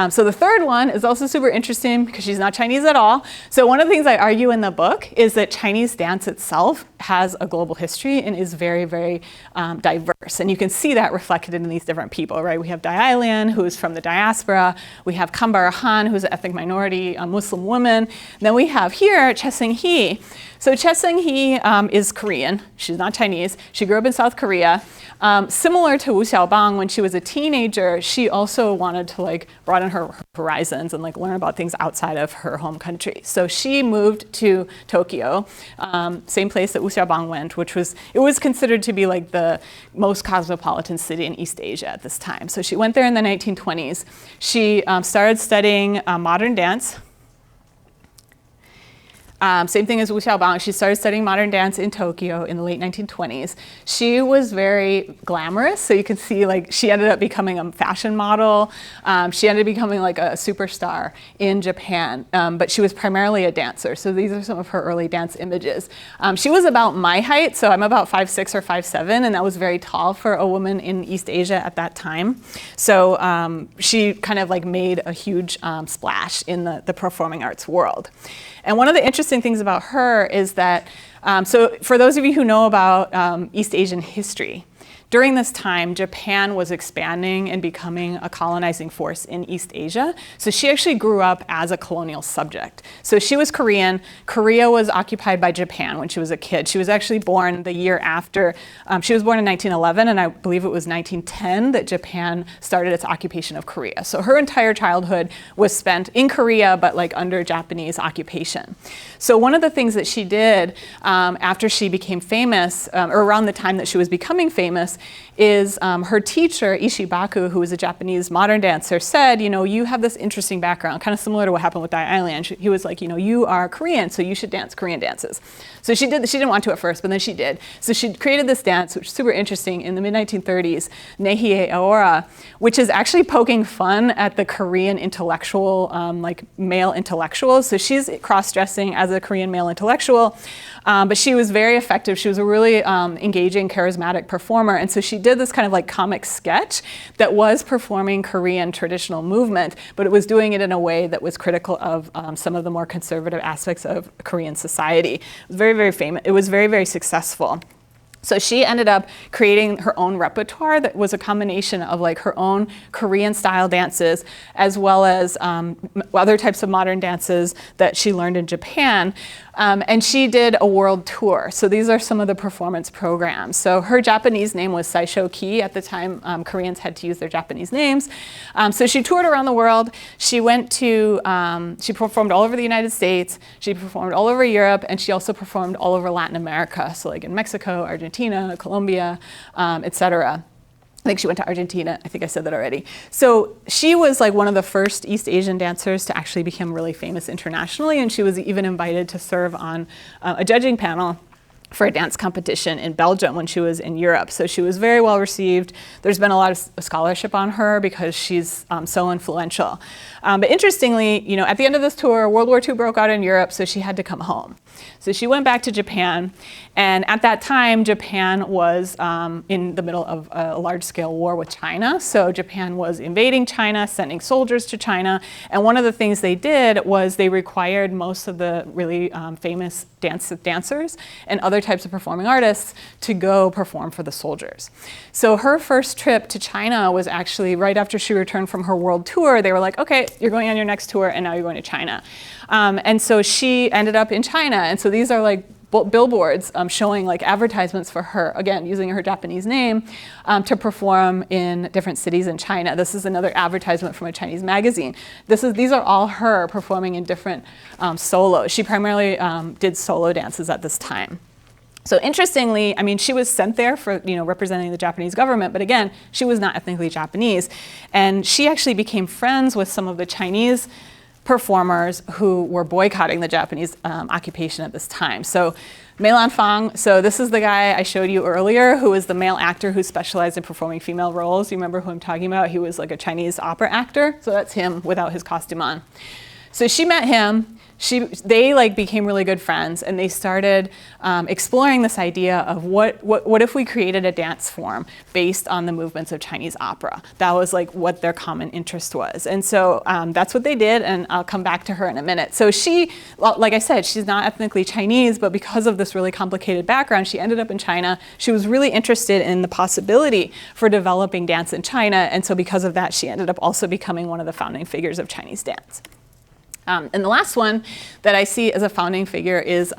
So the third one is also super interesting because she's not Chinese at all. So one of the things I argue in the book is that Chinese dance itself has a global history and is very, very diverse. And you can see that reflected in these different people, right? We have Dai Ailian, who is from the diaspora. We have Kambar Han, who's an ethnic minority, a Muslim woman. Then we have here Cheseng He. So Cheseng He is Korean. She's not Chinese. She grew up in South Korea. Similar to Wu Xiaobang, when she was a teenager, she also wanted to like broaden her horizons and like learn about things outside of her home country. So she moved to Tokyo, same place that Wu Xiaobang went, which was, it was considered to be like the most cosmopolitan city in East Asia at this time. So she went there in the 1920s. She started studying modern dance. Same thing as Wu Xiaobang. She started studying modern dance in Tokyo in the late 1920s. She was very glamorous, so you can see like she ended up becoming a fashion model. She ended up becoming like a superstar in Japan, but she was primarily a dancer. So these are some of her early dance images. She was about my height, so I'm about 5'6" or 5'7", and that was very tall for a woman in East Asia at that time. So she kind of like made a huge splash in the performing arts world. And one of the interesting things about her is that, so for those of you who know about East Asian history, during this time, Japan was expanding and becoming a colonizing force in East Asia. So she actually grew up as a colonial subject. So she was Korean. Korea was occupied by Japan when she was a kid. She was actually born the year after. She was born in 1911, and I believe it was 1910 that Japan started its occupation of Korea. So her entire childhood was spent in Korea, but like under Japanese occupation. So one of the things that she did after she became famous, or around the time that she was becoming famous, is her teacher, Ishibaku, who was a Japanese modern dancer, said, you know, you have this interesting background, kind of similar to what happened with Dai Ailian. He was like, you know, you are Korean, so you should dance Korean dances. So she didn't want to at first, but then she did. So she created this dance, which is super interesting, in the mid-1930s, Nehie Aora, which is actually poking fun at the Korean intellectual, like male intellectuals. So she's cross-dressing as a Korean male intellectual, but she was very effective. She was a really engaging, charismatic performer. And so she did this kind of like comic sketch that was performing Korean traditional movement, but it was doing it in a way that was critical of some of the more conservative aspects of Korean society. It was very, very famous. It was very, very successful. So she ended up creating her own repertoire that was a combination of like her own Korean style dances as well as other types of modern dances that she learned in Japan. And she did a world tour. So these are some of the performance programs. So her Japanese name was Saisho Ki. At the time, Koreans had to use their Japanese names. So she toured around the world. She went to, she performed all over the United States. She performed all over Europe. And she also performed all over Latin America. So like in Mexico, Argentina, Colombia, etc. I think she went to Argentina. I think I said that already. So she was like one of the first East Asian dancers to actually become really famous internationally. And she was even invited to serve on a judging panel for a dance competition in Belgium when she was in Europe. So she was very well received. There's been a lot of scholarship on her because she's so influential. But interestingly, you know, at the end of this tour, World War II broke out in Europe, so she had to come home. So she went back to Japan, and at that time, Japan was in the middle of a large-scale war with China. So Japan was invading China, sending soldiers to China, and one of the things they did was they required most of the really famous dancers and other types of performing artists to go perform for the soldiers. So her first trip to China was actually right after she returned from her world tour. They were like, okay, you're going on your next tour, and now you're going to China. And so she ended up in China. And so these are like billboards showing like advertisements for her, again, using her Japanese name, to perform in different cities in China. This is another advertisement from a Chinese magazine. These are all her performing in different solos. She primarily did solo dances at this time. So interestingly, I mean, she was sent there for, you know, representing the Japanese government, but again, she was not ethnically Japanese. And she actually became friends with some of the Chinese performers who were boycotting the Japanese occupation at this time. So Mei Lanfang, so this is the guy I showed you earlier who was the male actor who specialized in performing female roles. You remember who I'm talking about? He was like a Chinese opera actor. So that's him without his costume on. So she met him. They like became really good friends, and they started exploring this idea of what if we created a dance form based on the movements of Chinese opera. That was like what their common interest was, and so that's what they did. And I'll come back to her in a minute. So she, like I said, she's not ethnically Chinese, but because of this really complicated background, she ended up in China. She was really interested in the possibility for developing dance in China, and so because of that, she ended up also becoming one of the founding figures of Chinese dance. And the last one that I see as a founding figure is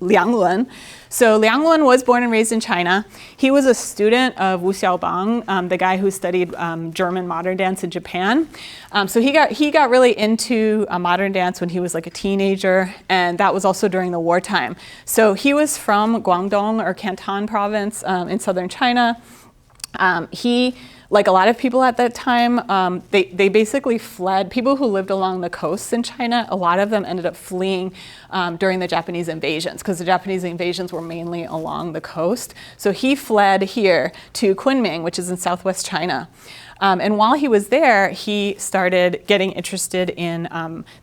Liang Lun. So Liang Lun was born and raised in China. He was a student of Wu Xiaobang, the guy who studied German modern dance in Japan. So he got really into modern dance when he was like a teenager, and that was also during the wartime. So he was from Guangdong or Canton province in southern China. He, like a lot of people at that time, they basically fled. People who lived along the coasts in China, a lot of them ended up fleeing during the Japanese invasions, because the Japanese invasions were mainly along the coast. So he fled here to Kunming, which is in southwest China. And while he was there, he started getting interested in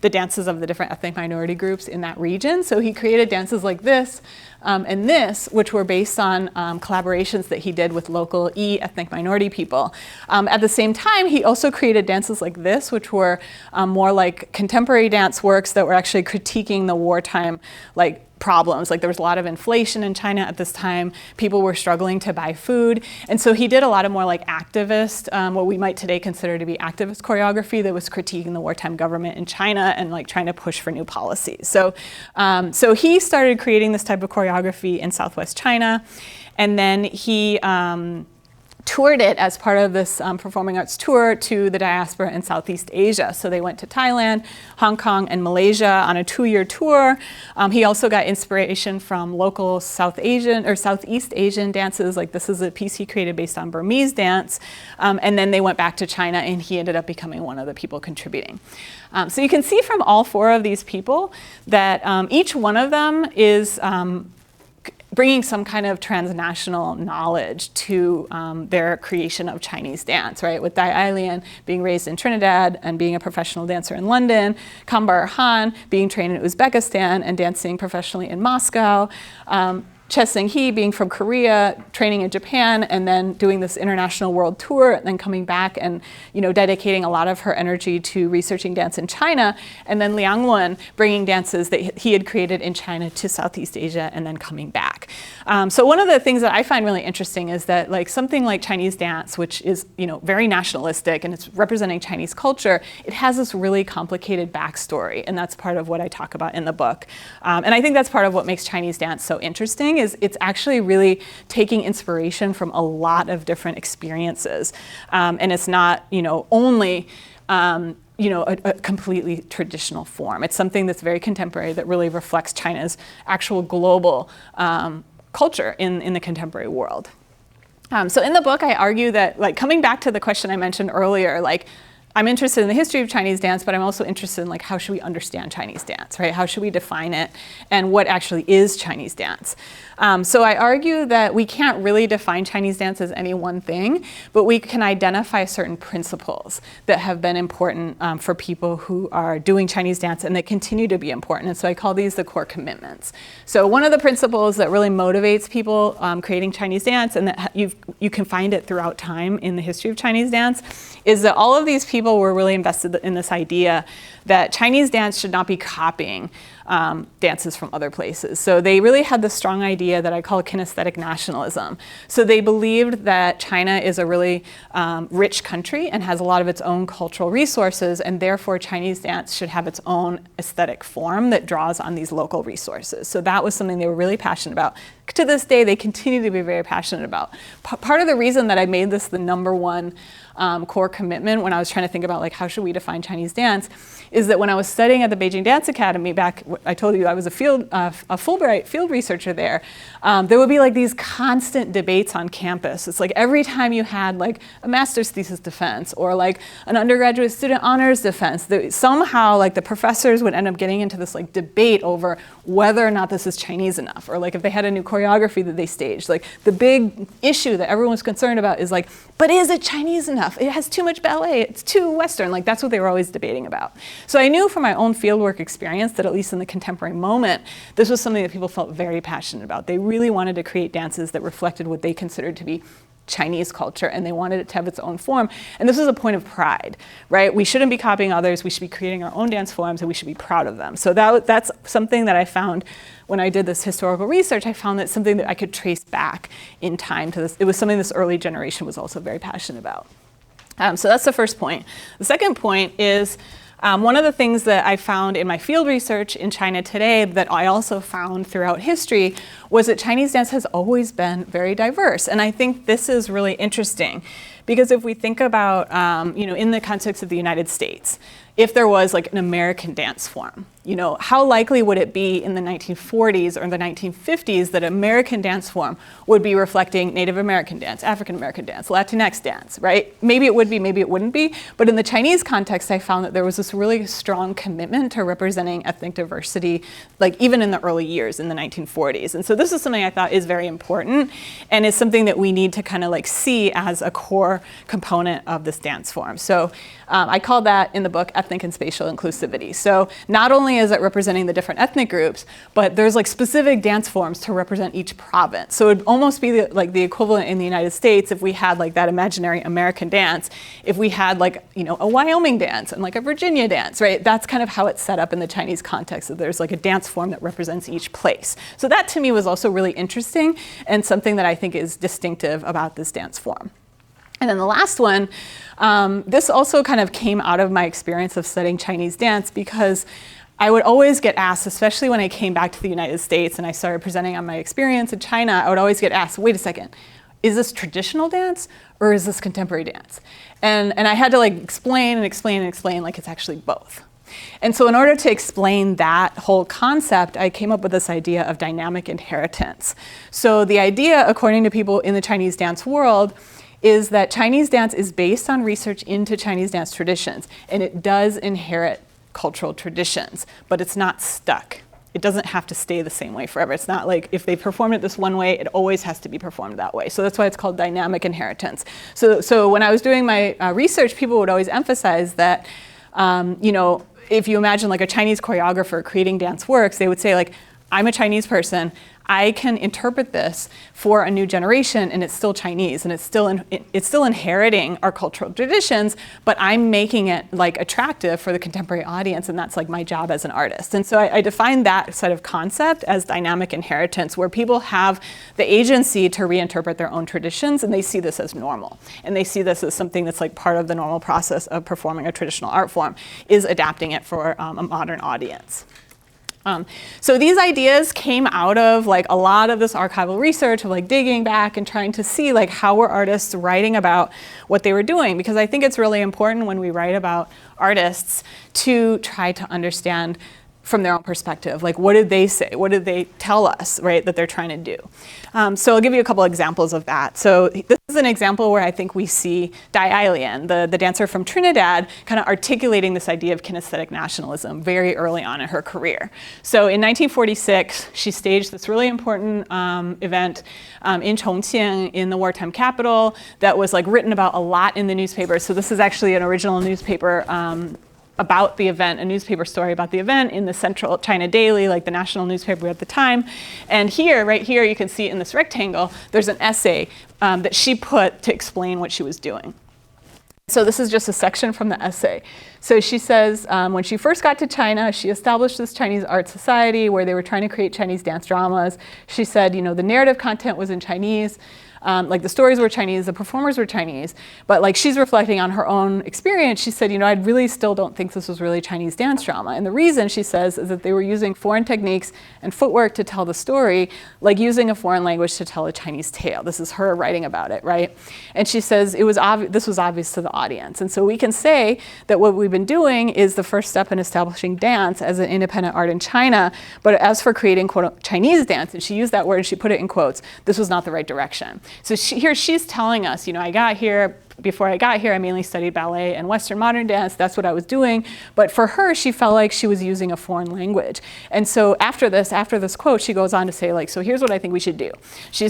the dances of the different ethnic minority groups in that region. So he created dances like this and this, which were based on collaborations that he did with local ethnic minority people. At the same time, he also created dances like this, which were more like contemporary dance works that were actually critiquing the wartime problems. Like there was a lot of inflation in China at this time. People were struggling to buy food. And so he did a lot of more like activist, what we might today consider to be activist choreography that was critiquing the wartime government in China and like trying to push for new policies. So, so he started creating this type of choreography in Southwest China. And then he toured it as part of this performing arts tour to the diaspora in Southeast Asia. So they went to Thailand, Hong Kong, and Malaysia on a 2-year tour. He also got inspiration from local South Asian or Southeast Asian dances. Like this is a piece he created based on Burmese dance. And then they went back to China, and he ended up becoming one of the people contributing. So you can see from all 4 of these people that each one of them is bringing some kind of transnational knowledge to their creation of Chinese dance, right? With Dai Ailian being raised in Trinidad and being a professional dancer in London, Kambar Han being trained in Uzbekistan and dancing professionally in Moscow, Che Seung-hee being from Korea, training in Japan, and then doing this international world tour, and then coming back and dedicating a lot of her energy to researching dance in China, and then Liang Lun bringing dances that he had created in China to Southeast Asia, and then coming back. So one of the things that I find really interesting is that like something like Chinese dance, which is very nationalistic and it's representing Chinese culture, it has this really complicated backstory, and that's part of what I talk about in the book. And I think that's part of what makes Chinese dance so interesting. Is it's actually really taking inspiration from a lot of different experiences. And it's not, only, a completely traditional form. It's something that's very contemporary that really reflects China's actual global culture in the contemporary world. So in the book, I argue that, like, coming back to the question I mentioned earlier, like, I'm interested in the history of Chinese dance, but I'm also interested in like how should we understand Chinese dance, right? How should we define it, and what actually is Chinese dance? So I argue that we can't really define Chinese dance as any one thing, but we can identify certain principles that have been important for people who are doing Chinese dance and that continue to be important. And so I call these the core commitments. So one of the principles that really motivates people creating Chinese dance, and that you can find it throughout time in the history of Chinese dance, is that all of these people were really invested in this idea that Chinese dance should not be copying dances from other places. So they really had this strong idea that I call kinesthetic nationalism. So they believed that China is a really rich country and has a lot of its own cultural resources, and therefore Chinese dance should have its own aesthetic form that draws on these local resources. So that was something they were really passionate about, to this day, they continue to be very passionate about. Part of the reason that I made this the #1 core commitment when I was trying to think about like how should we define Chinese dance is that when I was studying at the Beijing Dance Academy back, I told you I was a Fulbright field researcher there, there would be like these constant debates on campus. It's like every time you had like a master's thesis defense or like an undergraduate student honors defense, somehow like the professors would end up getting into this like debate over whether or not this is Chinese enough, or like if they had a new choreography that they staged. Like the big issue that everyone was concerned about is like, but is it Chinese enough? It has too much ballet, it's too Western. Like that's what they were always debating about. So I knew from my own fieldwork experience that at least in the contemporary moment, this was something that people felt very passionate about. They really wanted to create dances that reflected what they considered to be Chinese culture, and they wanted it to have its own form. And this is a point of pride, right? We shouldn't be copying others, we should be creating our own dance forms, and we should be proud of them. So that's something that I found when I did this historical research. I found that something that I could trace back in time to this. It was something this early generation was also very passionate about. So that's the first point. The second point is one of the things that I found in my field research in China today that I also found throughout history was that Chinese dance has always been very diverse. And I think this is really interesting because if we think about, in the context of the United States, if there was like an American dance form, how likely would it be in the 1940s or the 1950s that American dance form would be reflecting Native American dance, African American dance, Latinx dance, right? Maybe it would be, maybe it wouldn't be. But in the Chinese context, I found that there was this really strong commitment to representing ethnic diversity, like even in the early years in the 1940s. And so this is something I thought is very important and is something that we need to kind of like see as a core component of this dance form. So I call that in the book ethnic and spatial inclusivity. So not only is it representing the different ethnic groups, but there's like specific dance forms to represent each province. So it'd almost be like the equivalent in the United States if we had like that imaginary American dance, if we had like, a Wyoming dance and like a Virginia dance, right? That's kind of how it's set up in the Chinese context, that there's like a dance form that represents each place. So that to me was also really interesting and something that I think is distinctive about this dance form. And then the last one, this also kind of came out of my experience of studying Chinese dance because I would always get asked, especially when I came back to the United States and I started presenting on my experience in China, I would always get asked, wait a second, is this traditional dance or is this contemporary dance? And I had to like explain like it's actually both. And so in order to explain that whole concept, I came up with this idea of dynamic inheritance. So the idea, according to people in the Chinese dance world, is that Chinese dance is based on research into Chinese dance traditions, and it does inherit cultural traditions, but it's not stuck. It doesn't have to stay the same way forever. It's not like if they perform it this one way, it always has to be performed that way. So that's why it's called dynamic inheritance. So when I was doing my research, people would always emphasize that, if you imagine like a Chinese choreographer creating dance works, they would say like, I'm a Chinese person, I can interpret this for a new generation and it's still Chinese and it's still inheriting our cultural traditions, but I'm making it like attractive for the contemporary audience, and that's like my job as an artist. And so I define that set of concept as dynamic inheritance, where people have the agency to reinterpret their own traditions and they see this as normal. And they see this as something that's like part of the normal process of performing a traditional art form, is adapting it for a modern audience. So these ideas came out of like a lot of this archival research of like digging back and trying to see like how were artists writing about what they were doing, because I think it's really important when we write about artists to try to understand from their own perspective, like what did they say? What did they tell us, right, that they're trying to do? So I'll give you a couple examples of that. So this is an example where I think we see Dai Ailian, the dancer from Trinidad, kind of articulating this idea of kinesthetic nationalism very early on in her career. So in 1946, she staged this really important event in Chongqing, in the wartime capital, that was like written about a lot in the newspaper. So this is actually an original newspaper about the event, a newspaper story about the event in the Central China Daily, like the national newspaper at the time. And here, right here, you can see in this rectangle, there's an essay that she put to explain what she was doing. So this is just a section from the essay. So she says, when she first got to China, she established this Chinese art society where they were trying to create Chinese dance dramas. She said, the narrative content was in Chinese. Like the stories were Chinese, the performers were Chinese, but like she's reflecting on her own experience. She said, I really still don't think this was really Chinese dance drama. And the reason, she says, is that they were using foreign techniques and footwork to tell the story, like using a foreign language to tell a Chinese tale. This is her writing about it, right? And she says this was obvious to the audience. And so we can say that what we've been doing is the first step in establishing dance as an independent art in China. But as for creating, quote, Chinese dance, and she used that word and she put it in quotes, this was not the right direction. So here she's telling us, before I got here, I mainly studied ballet and Western modern dance. That's what I was doing. But for her, she felt like she was using a foreign language. And so after this quote, she goes on to say, like, so here's what I think we should do.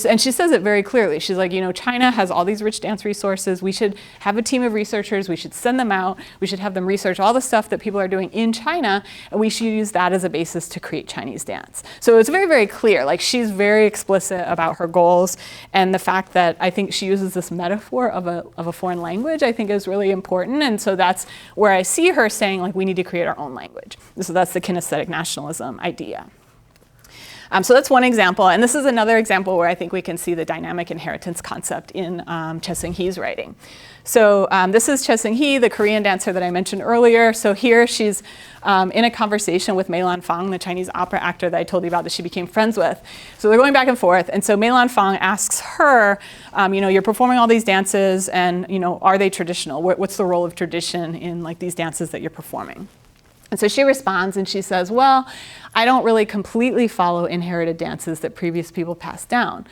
And she says it very clearly. She's like, China has all these rich dance resources. We should have a team of researchers. We should send them out. We should have them research all the stuff that people are doing in China. And we should use that as a basis to create Chinese dance. So it's very, very clear. Like, she's very explicit about her goals. And the fact that I think she uses this metaphor of a foreign language, I think is really important. And so that's where I see her saying, like, we need to create our own language. So that's the kinesthetic nationalism idea. So that's one example. And this is another example where I think we can see the dynamic inheritance concept in Choi Seung-hee's writing. So this is Choi Seung-hee, the Korean dancer that I mentioned earlier. So here she's in a conversation with Mei Lan Fang, the Chinese opera actor that I told you about that she became friends with. So they're going back and forth. And so Mei Lan Fang asks her, you're performing all these dances and, are they traditional? What's the role of tradition in like these dances that you're performing? And so she responds and she says, well, I don't really completely follow inherited dances that previous people passed down.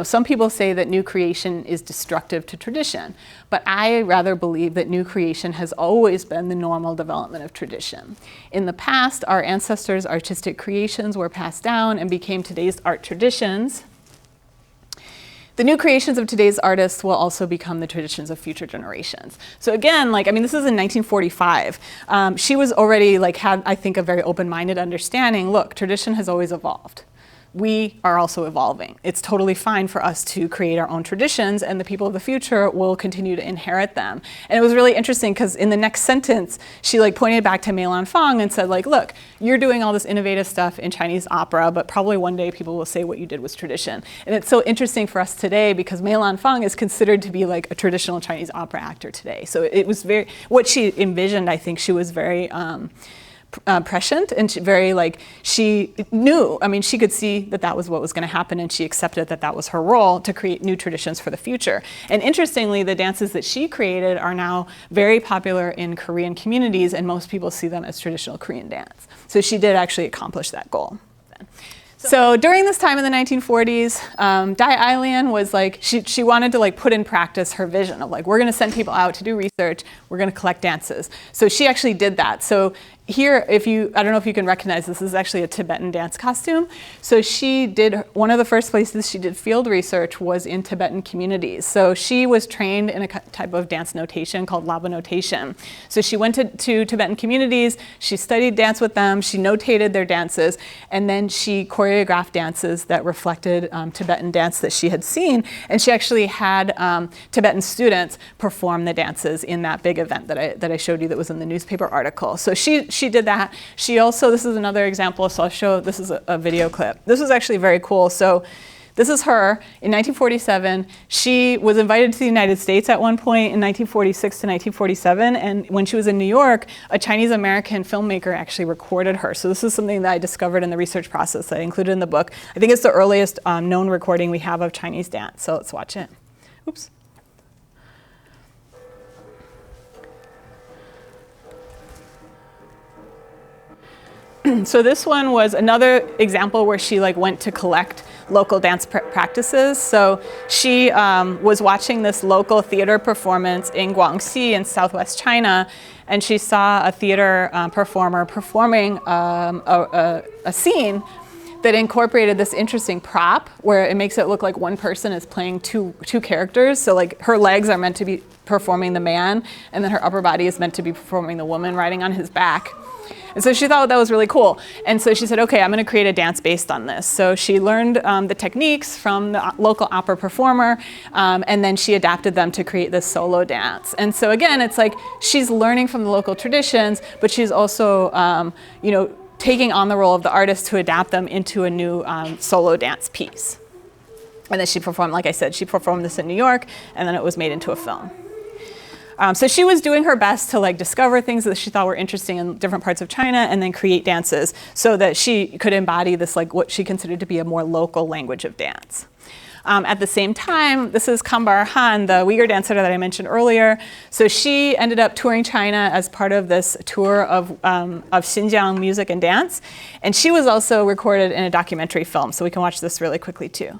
Some people say that new creation is destructive to tradition, but I rather believe that new creation has always been the normal development of tradition. In the past, our ancestors' artistic creations were passed down and became today's art traditions. The new creations of today's artists will also become the traditions of future generations. So again, this is in 1945. She was already had, I think, a very open-minded understanding. Look, tradition has always evolved. We are also evolving. It's totally fine for us to create our own traditions, and the people of the future will continue to inherit them. And it was really interesting because in the next sentence, she pointed back to Mei Lan Fang and said, look, you're doing all this innovative stuff in Chinese opera, but probably one day people will say what you did was tradition. And it's so interesting for us today because Mei Lan Fang is considered to be a traditional Chinese opera actor today. So it was what she envisioned, I think she was very, prescient, and she knew, she could see that was what was going to happen, and she accepted that was her role to create new traditions for the future. And interestingly, the dances that she created are now very popular in Korean communities, and most people see them as traditional Korean dance. So she did actually accomplish that goal. So during this time in the 1940s, Dai Ai-lian was she wanted to put in practice her vision of we're going to send people out to do research, we're going to collect dances. So she actually did that. So here, I don't know if you can recognize this is actually a Tibetan dance costume. So she did, one of the first places she did field research was in Tibetan communities. So she was trained in a type of dance notation called laba notation. So she went to Tibetan communities, she studied dance with them, she notated their dances, and then she choreographed dances that reflected Tibetan dance that she had seen. And she actually had Tibetan students perform the dances in that big event that I showed you that was in the newspaper article. So she did that. She also, this is another example, so I'll show, this is a video clip. This was actually very cool. So this is her in 1947. She was invited to the United States at one point in 1946 to 1947, and when she was in New York, a Chinese-American filmmaker actually recorded her. So this is something that I discovered in the research process that I included in the book. I think it's the earliest known recording we have of Chinese dance, so let's watch it. Oops. So this one was another example where she went to collect local dance practices. So she was watching this local theater performance in Guangxi in southwest China, and she saw a theater performer performing a scene that incorporated this interesting prop where it makes it look like one person is playing two characters. So her legs are meant to be performing the man, and then her upper body is meant to be performing the woman riding on his back. And so she thought that was really cool. And so she said, okay, I'm going to create a dance based on this. So she learned the techniques from the local opera performer, and then she adapted them to create this solo dance. And so again, it's she's learning from the local traditions, but she's also, taking on the role of the artist to adapt them into a new solo dance piece. And then she performed, like I said, she performed this in New York, and then it was made into a film. So she was doing her best to like discover things that she thought were interesting in different parts of China and then create dances so that she could embody this like what she considered to be a more local language of dance. At the same time, this is Kambar Han, the Uyghur dancer that I mentioned earlier. So she ended up touring China as part of this tour of Xinjiang music and dance. And she was also recorded in a documentary film. So we can watch this really quickly too.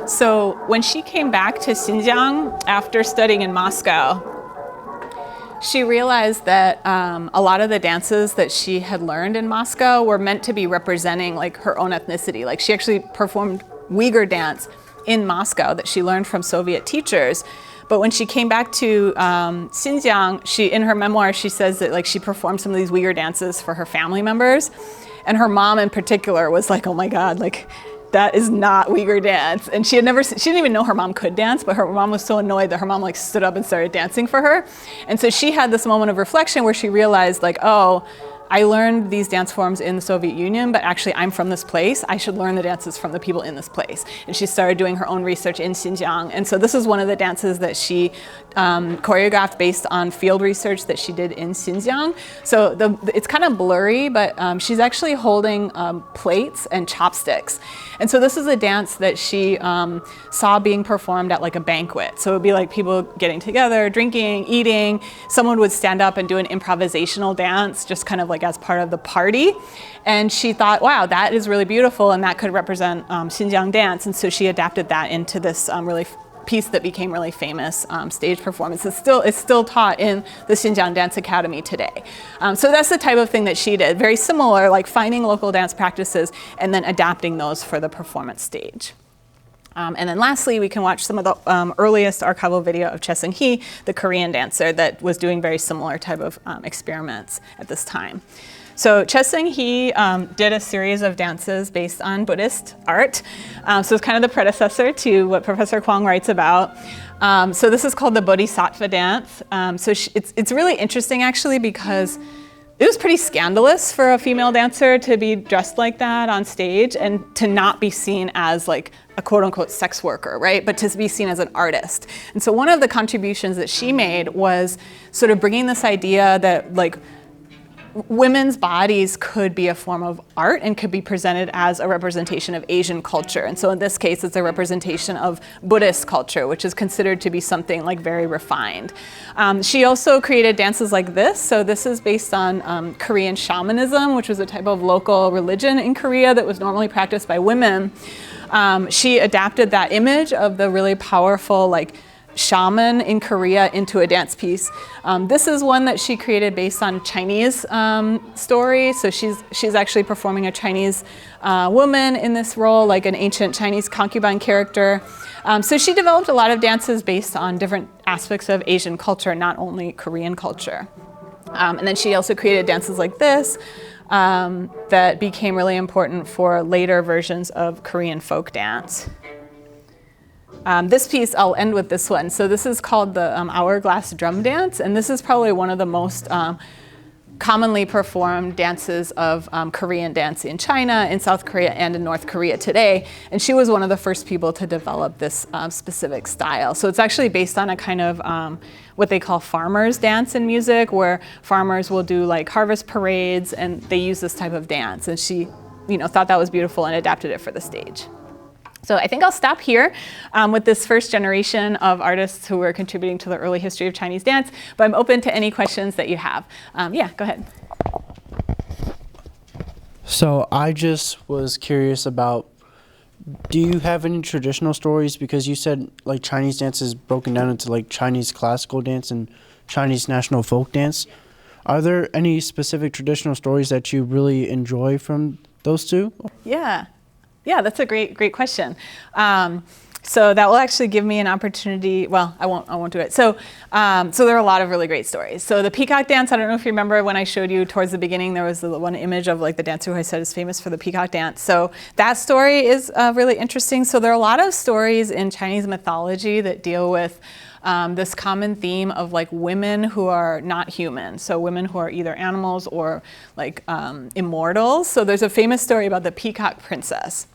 So when she came back to Xinjiang after studying in Moscow, she realized that a lot of the dances that she had learned in Moscow were meant to be representing like her own ethnicity. Like she actually performed Uyghur dance in Moscow that she learned from Soviet teachers. But when she came back to Xinjiang, in her memoir, she says that like she performed some of these Uyghur dances for her family members. And her mom in particular was like, oh my God, like that is not Uyghur dance. And she didn't even know her mom could dance, but her mom was so annoyed that her mom like stood up and started dancing for her. And so she had this moment of reflection where she realized like, oh, I learned these dance forms in the Soviet Union, but actually I'm from this place. I should learn the dances from the people in this place. And she started doing her own research in Xinjiang. And so this is one of the dances that she choreographed based on field research that she did in Xinjiang. So it's kind of blurry, but she's actually holding plates and chopsticks. And so this is a dance that she saw being performed at like a banquet. So it would be like people getting together, drinking, eating. Someone would stand up and do an improvisational dance, just kind of like as part of the party. And she thought, wow, that is really beautiful, and that could represent Xinjiang dance. And so she adapted that into this really piece that became really famous stage performance. It's still taught in the Xinjiang Dance Academy today. So that's the type of thing that she did. Very similar, like finding local dance practices and then adapting those for the performance stage. And then lastly, we can watch some of the earliest archival video of Che Seung-hee, the Korean dancer that was doing very similar type of experiments at this time. So Che Seung-hee did a series of dances based on Buddhist art. So it's kind of the predecessor to what Professor Kwong writes about. So this is called the Bodhisattva dance. So it's really interesting actually because it was pretty scandalous for a female dancer to be dressed like that on stage and to not be seen as like a quote unquote sex worker, right? But to be seen as an artist. And so one of the contributions that she made was sort of bringing this idea that like women's bodies could be a form of art and could be presented as a representation of Asian culture. And so in this case, it's a representation of Buddhist culture, which is considered to be something like very refined. She also created dances like this. So this is based on Korean shamanism, which was a type of local religion in Korea that was normally practiced by women. She adapted that image of the really powerful like shaman in Korea into a dance piece. This is one that she created based on Chinese story. So she's actually performing a Chinese woman in this role, like an ancient Chinese concubine character. So she developed a lot of dances based on different aspects of Asian culture, not only Korean culture. And then she also created dances like this that became really important for later versions of Korean folk dance. This piece, I'll end with this one. So this is called the hourglass drum dance, and this is probably one of the most commonly performed dances of Korean dance in China, in South Korea, and in North Korea today. And she was one of the first people to develop this specific style. So it's actually based on a kind of what they call farmers dance in music, where farmers will do like harvest parades, and they use this type of dance. And she, thought that was beautiful and adapted it for the stage. So I think I'll stop here with this first generation of artists who were contributing to the early history of Chinese dance, but I'm open to any questions that you have. Yeah, go ahead. So I just was curious about, do you have any traditional stories? Because you said like Chinese dance is broken down into like Chinese classical dance and Chinese national folk dance. Are there any specific traditional stories that you really enjoy from those two? Yeah, that's a great question. So that will actually give me an opportunity. Well, I won't do it. So there are a lot of really great stories. So the peacock dance, I don't know if you remember when I showed you towards the beginning, there was the one image of like the dancer who I said is famous for the peacock dance. So that story is really interesting. So there are a lot of stories in Chinese mythology that deal with this common theme of like women who are not human. So women who are either animals or like immortals. So there's a famous story about the peacock princess,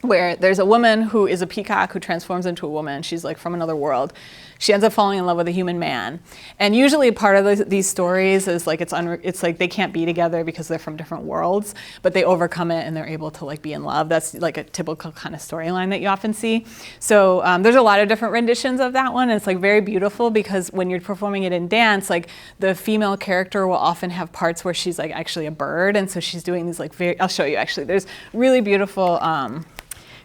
where there's a woman who is a peacock who transforms into a woman. She's like from another world. She ends up falling in love with a human man. And usually part of these stories is like it's like they can't be together because they're from different worlds, but they overcome it and they're able to like be in love. That's like a typical kind of storyline that you often see. So there's a lot of different renditions of that one. And it's like very beautiful because when you're performing it in dance, like the female character will often have parts where she's like actually a bird. And so she's doing these like I'll show you actually. There's really beautiful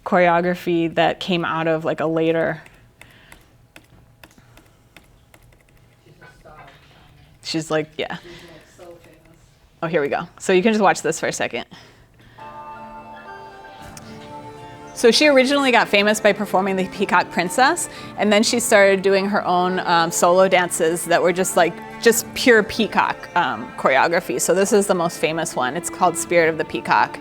choreography that came out of like a later. She's like, yeah. Oh, here we go. So you can just watch this for a second. So she originally got famous by performing the Peacock Princess, and then she started doing her own solo dances that were just pure peacock choreography. So this is the most famous one. It's called Spirit of the Peacock.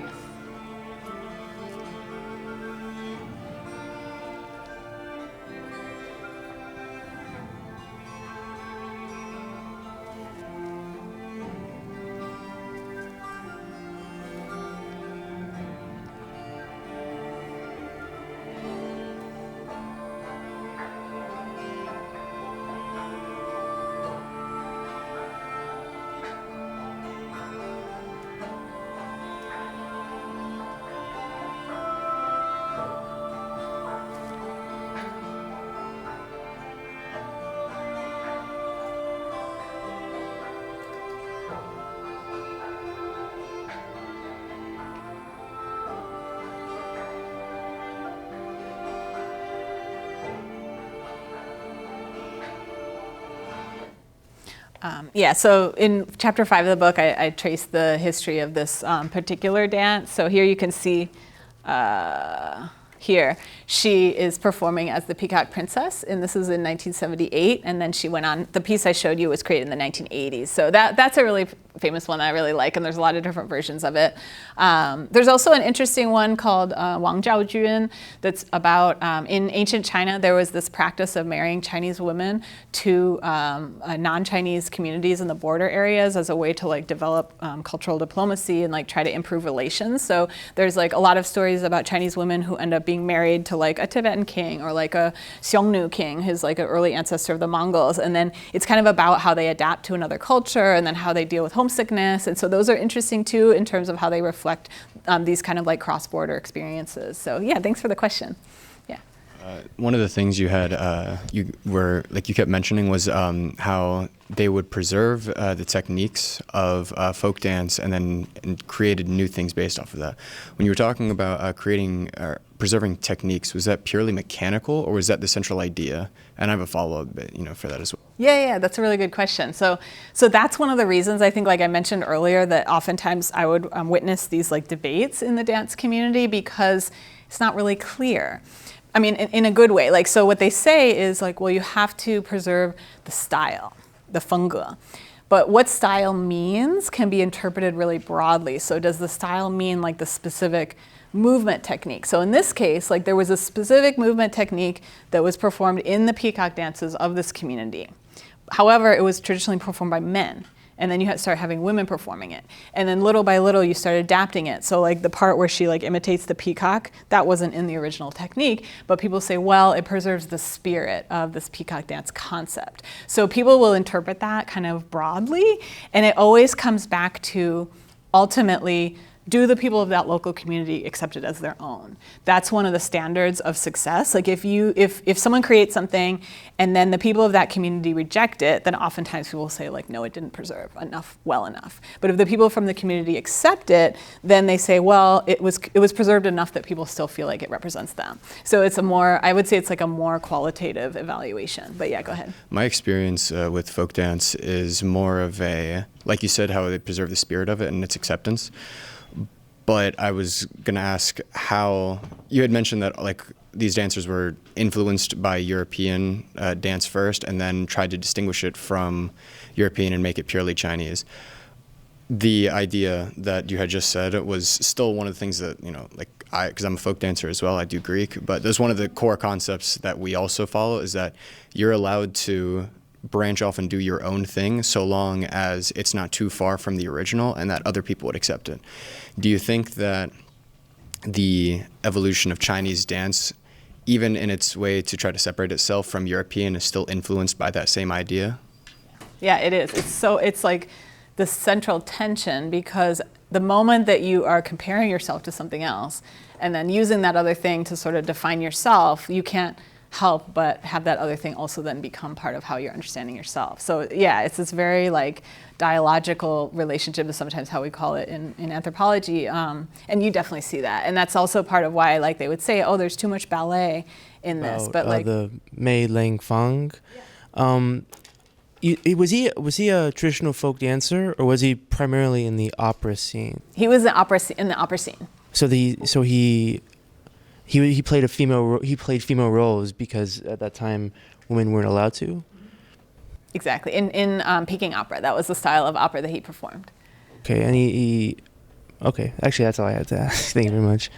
So in chapter 5 of the book, I trace the history of this particular dance. So here you can see, here, she is performing as the Peacock Princess, and this is in 1978, and then she went on, the piece I showed you was created in the 1980s. So that's a really famous one that I really like, and there's a lot of different versions of it. There's also an interesting one called Wang Zhaojun that's about, in ancient China, there was this practice of marrying Chinese women to non-Chinese communities in the border areas as a way to like develop cultural diplomacy and like try to improve relations. So there's like a lot of stories about Chinese women who end up being married to like a Tibetan king or like a Xiongnu king, who's like an early ancestor of the Mongols. And then it's kind of about how they adapt to another culture and then how they deal with homesickness. And so those are interesting too in terms of how they reflect these kind of like cross-border experiences. So yeah, thanks for the question. Yeah. One of the things you had, you kept mentioning was how they would preserve the techniques of folk dance and created new things based off of that. When you were talking about preserving techniques, was that purely mechanical or was that the central idea? And I have a follow-up bit, for that as well. Yeah, that's a really good question. So that's one of the reasons I think, like I mentioned earlier, that oftentimes I would witness these like debates in the dance community because it's not really clear. I mean, in a good way. Like, so what they say is like, well, you have to preserve the style, the fengge. But what style means can be interpreted really broadly. So does the style mean like the specific movement technique? So in this case, like there was a specific movement technique that was performed in the peacock dances of this community. However, it was traditionally performed by men. And then you start having women performing it. And then little by little, you start adapting it. So like the part where she like imitates the peacock, that wasn't in the original technique, but people say, well, it preserves the spirit of this peacock dance concept. So people will interpret that kind of broadly, and it always comes back to ultimately, do the people of that local community accept it as their own? That's one of the standards of success. Like if someone creates something and then the people of that community reject it, then oftentimes people will say like, no, it didn't preserve well enough. But if the people from the community accept it, then they say, well, it was preserved enough that people still feel like it represents them. So it's I would say it's like a more qualitative evaluation. But yeah, go ahead. My experience with folk dance is more of like you said, how they preserve the spirit of it and its acceptance. But I was going to ask how, you had mentioned that like these dancers were influenced by European dance first, and then tried to distinguish it from European and make it purely Chinese. The idea that you had just said was still one of the things that, like because I'm a folk dancer as well, I do Greek, but there's one of the core concepts that we also follow is that you're allowed to branch off and do your own thing so long as it's not too far from the original and that other people would accept it. Do you think that the evolution of Chinese dance, even in its way to try to separate itself from European, is still influenced by that same idea? Yeah, it is. It's like the central tension, because the moment that you are comparing yourself to something else and then using that other thing to sort of define yourself, you can't help but have that other thing also then become part of how you're understanding yourself. So yeah, it's this very like dialogical relationship is sometimes how we call it in anthropology. And you definitely see that. And that's also part of why like they would say, oh, there's too much ballet in this. But like the Mei Lang Fang. Was he a traditional folk dancer, or was he primarily in the opera scene? He was in the opera scene. So he played female roles because at that time women weren't allowed to. Exactly. In Peking opera, that was the style of opera that he performed. Okay, and he okay. Actually, that's all I had to ask. Thank you very much.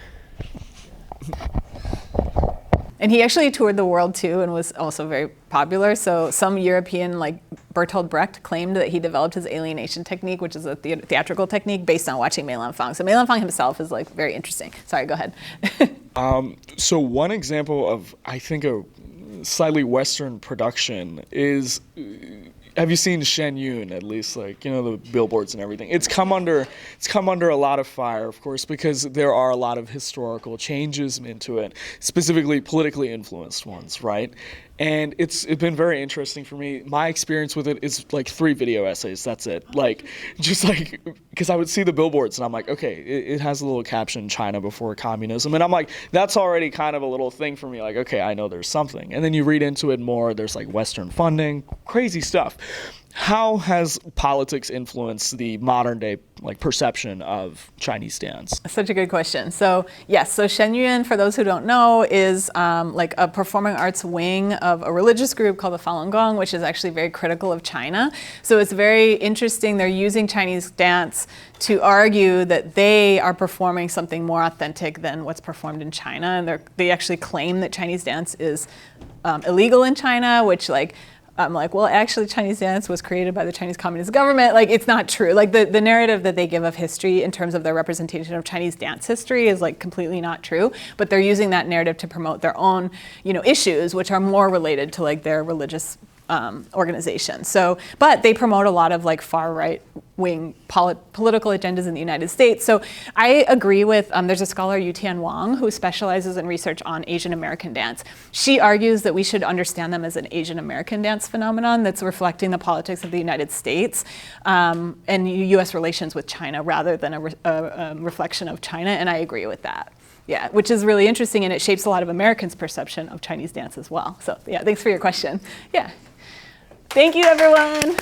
And he actually toured the world too and was also very popular. So some European, like Bertolt Brecht, claimed that he developed his alienation technique, which is a theatrical technique based on watching Mei Lan Fang. So Mei Lan Fang himself is like very interesting. Sorry, go ahead. So one example of, I think, a slightly Western production is, have you seen Shen Yun, at least, like, the billboards and everything? It's come under a lot of fire, of course, because there are a lot of historical changes into it, specifically politically influenced ones, right? And it's been very interesting for me. My experience with it is like 3 video essays, that's it. Because I would see the billboards and I'm like, okay, it has a little caption, China before communism. And I'm like, that's already kind of a little thing for me. Like, okay, I know there's something. And then you read into it more, there's like Western funding, crazy stuff. How has politics influenced the modern day perception of Chinese dance? Such a good question. So yes, so Shen Yuan, for those who don't know, is like a performing arts wing of a religious group called the Falun Gong, which is actually very critical of China. So it's very interesting. They're using Chinese dance to argue that they are performing something more authentic than what's performed in China. And they actually claim that Chinese dance is illegal in China, which I'm like, well, actually, Chinese dance was created by the Chinese Communist government. Like, it's not true. Like, the narrative that they give of history in terms of their representation of Chinese dance history is like completely not true. But they're using that narrative to promote their own, issues, which are more related to like their religious organization. So, but they promote a lot of like far right wing political agendas in the United States. So I agree with, there's a scholar, Yutian Wang, who specializes in research on Asian American dance. She argues that we should understand them as an Asian American dance phenomenon that's reflecting the politics of the United States and US relations with China rather than a reflection of China, and I agree with that. Yeah, which is really interesting, and it shapes a lot of Americans' perception of Chinese dance as well. So yeah, thanks for your question. Yeah. Thank you, everyone.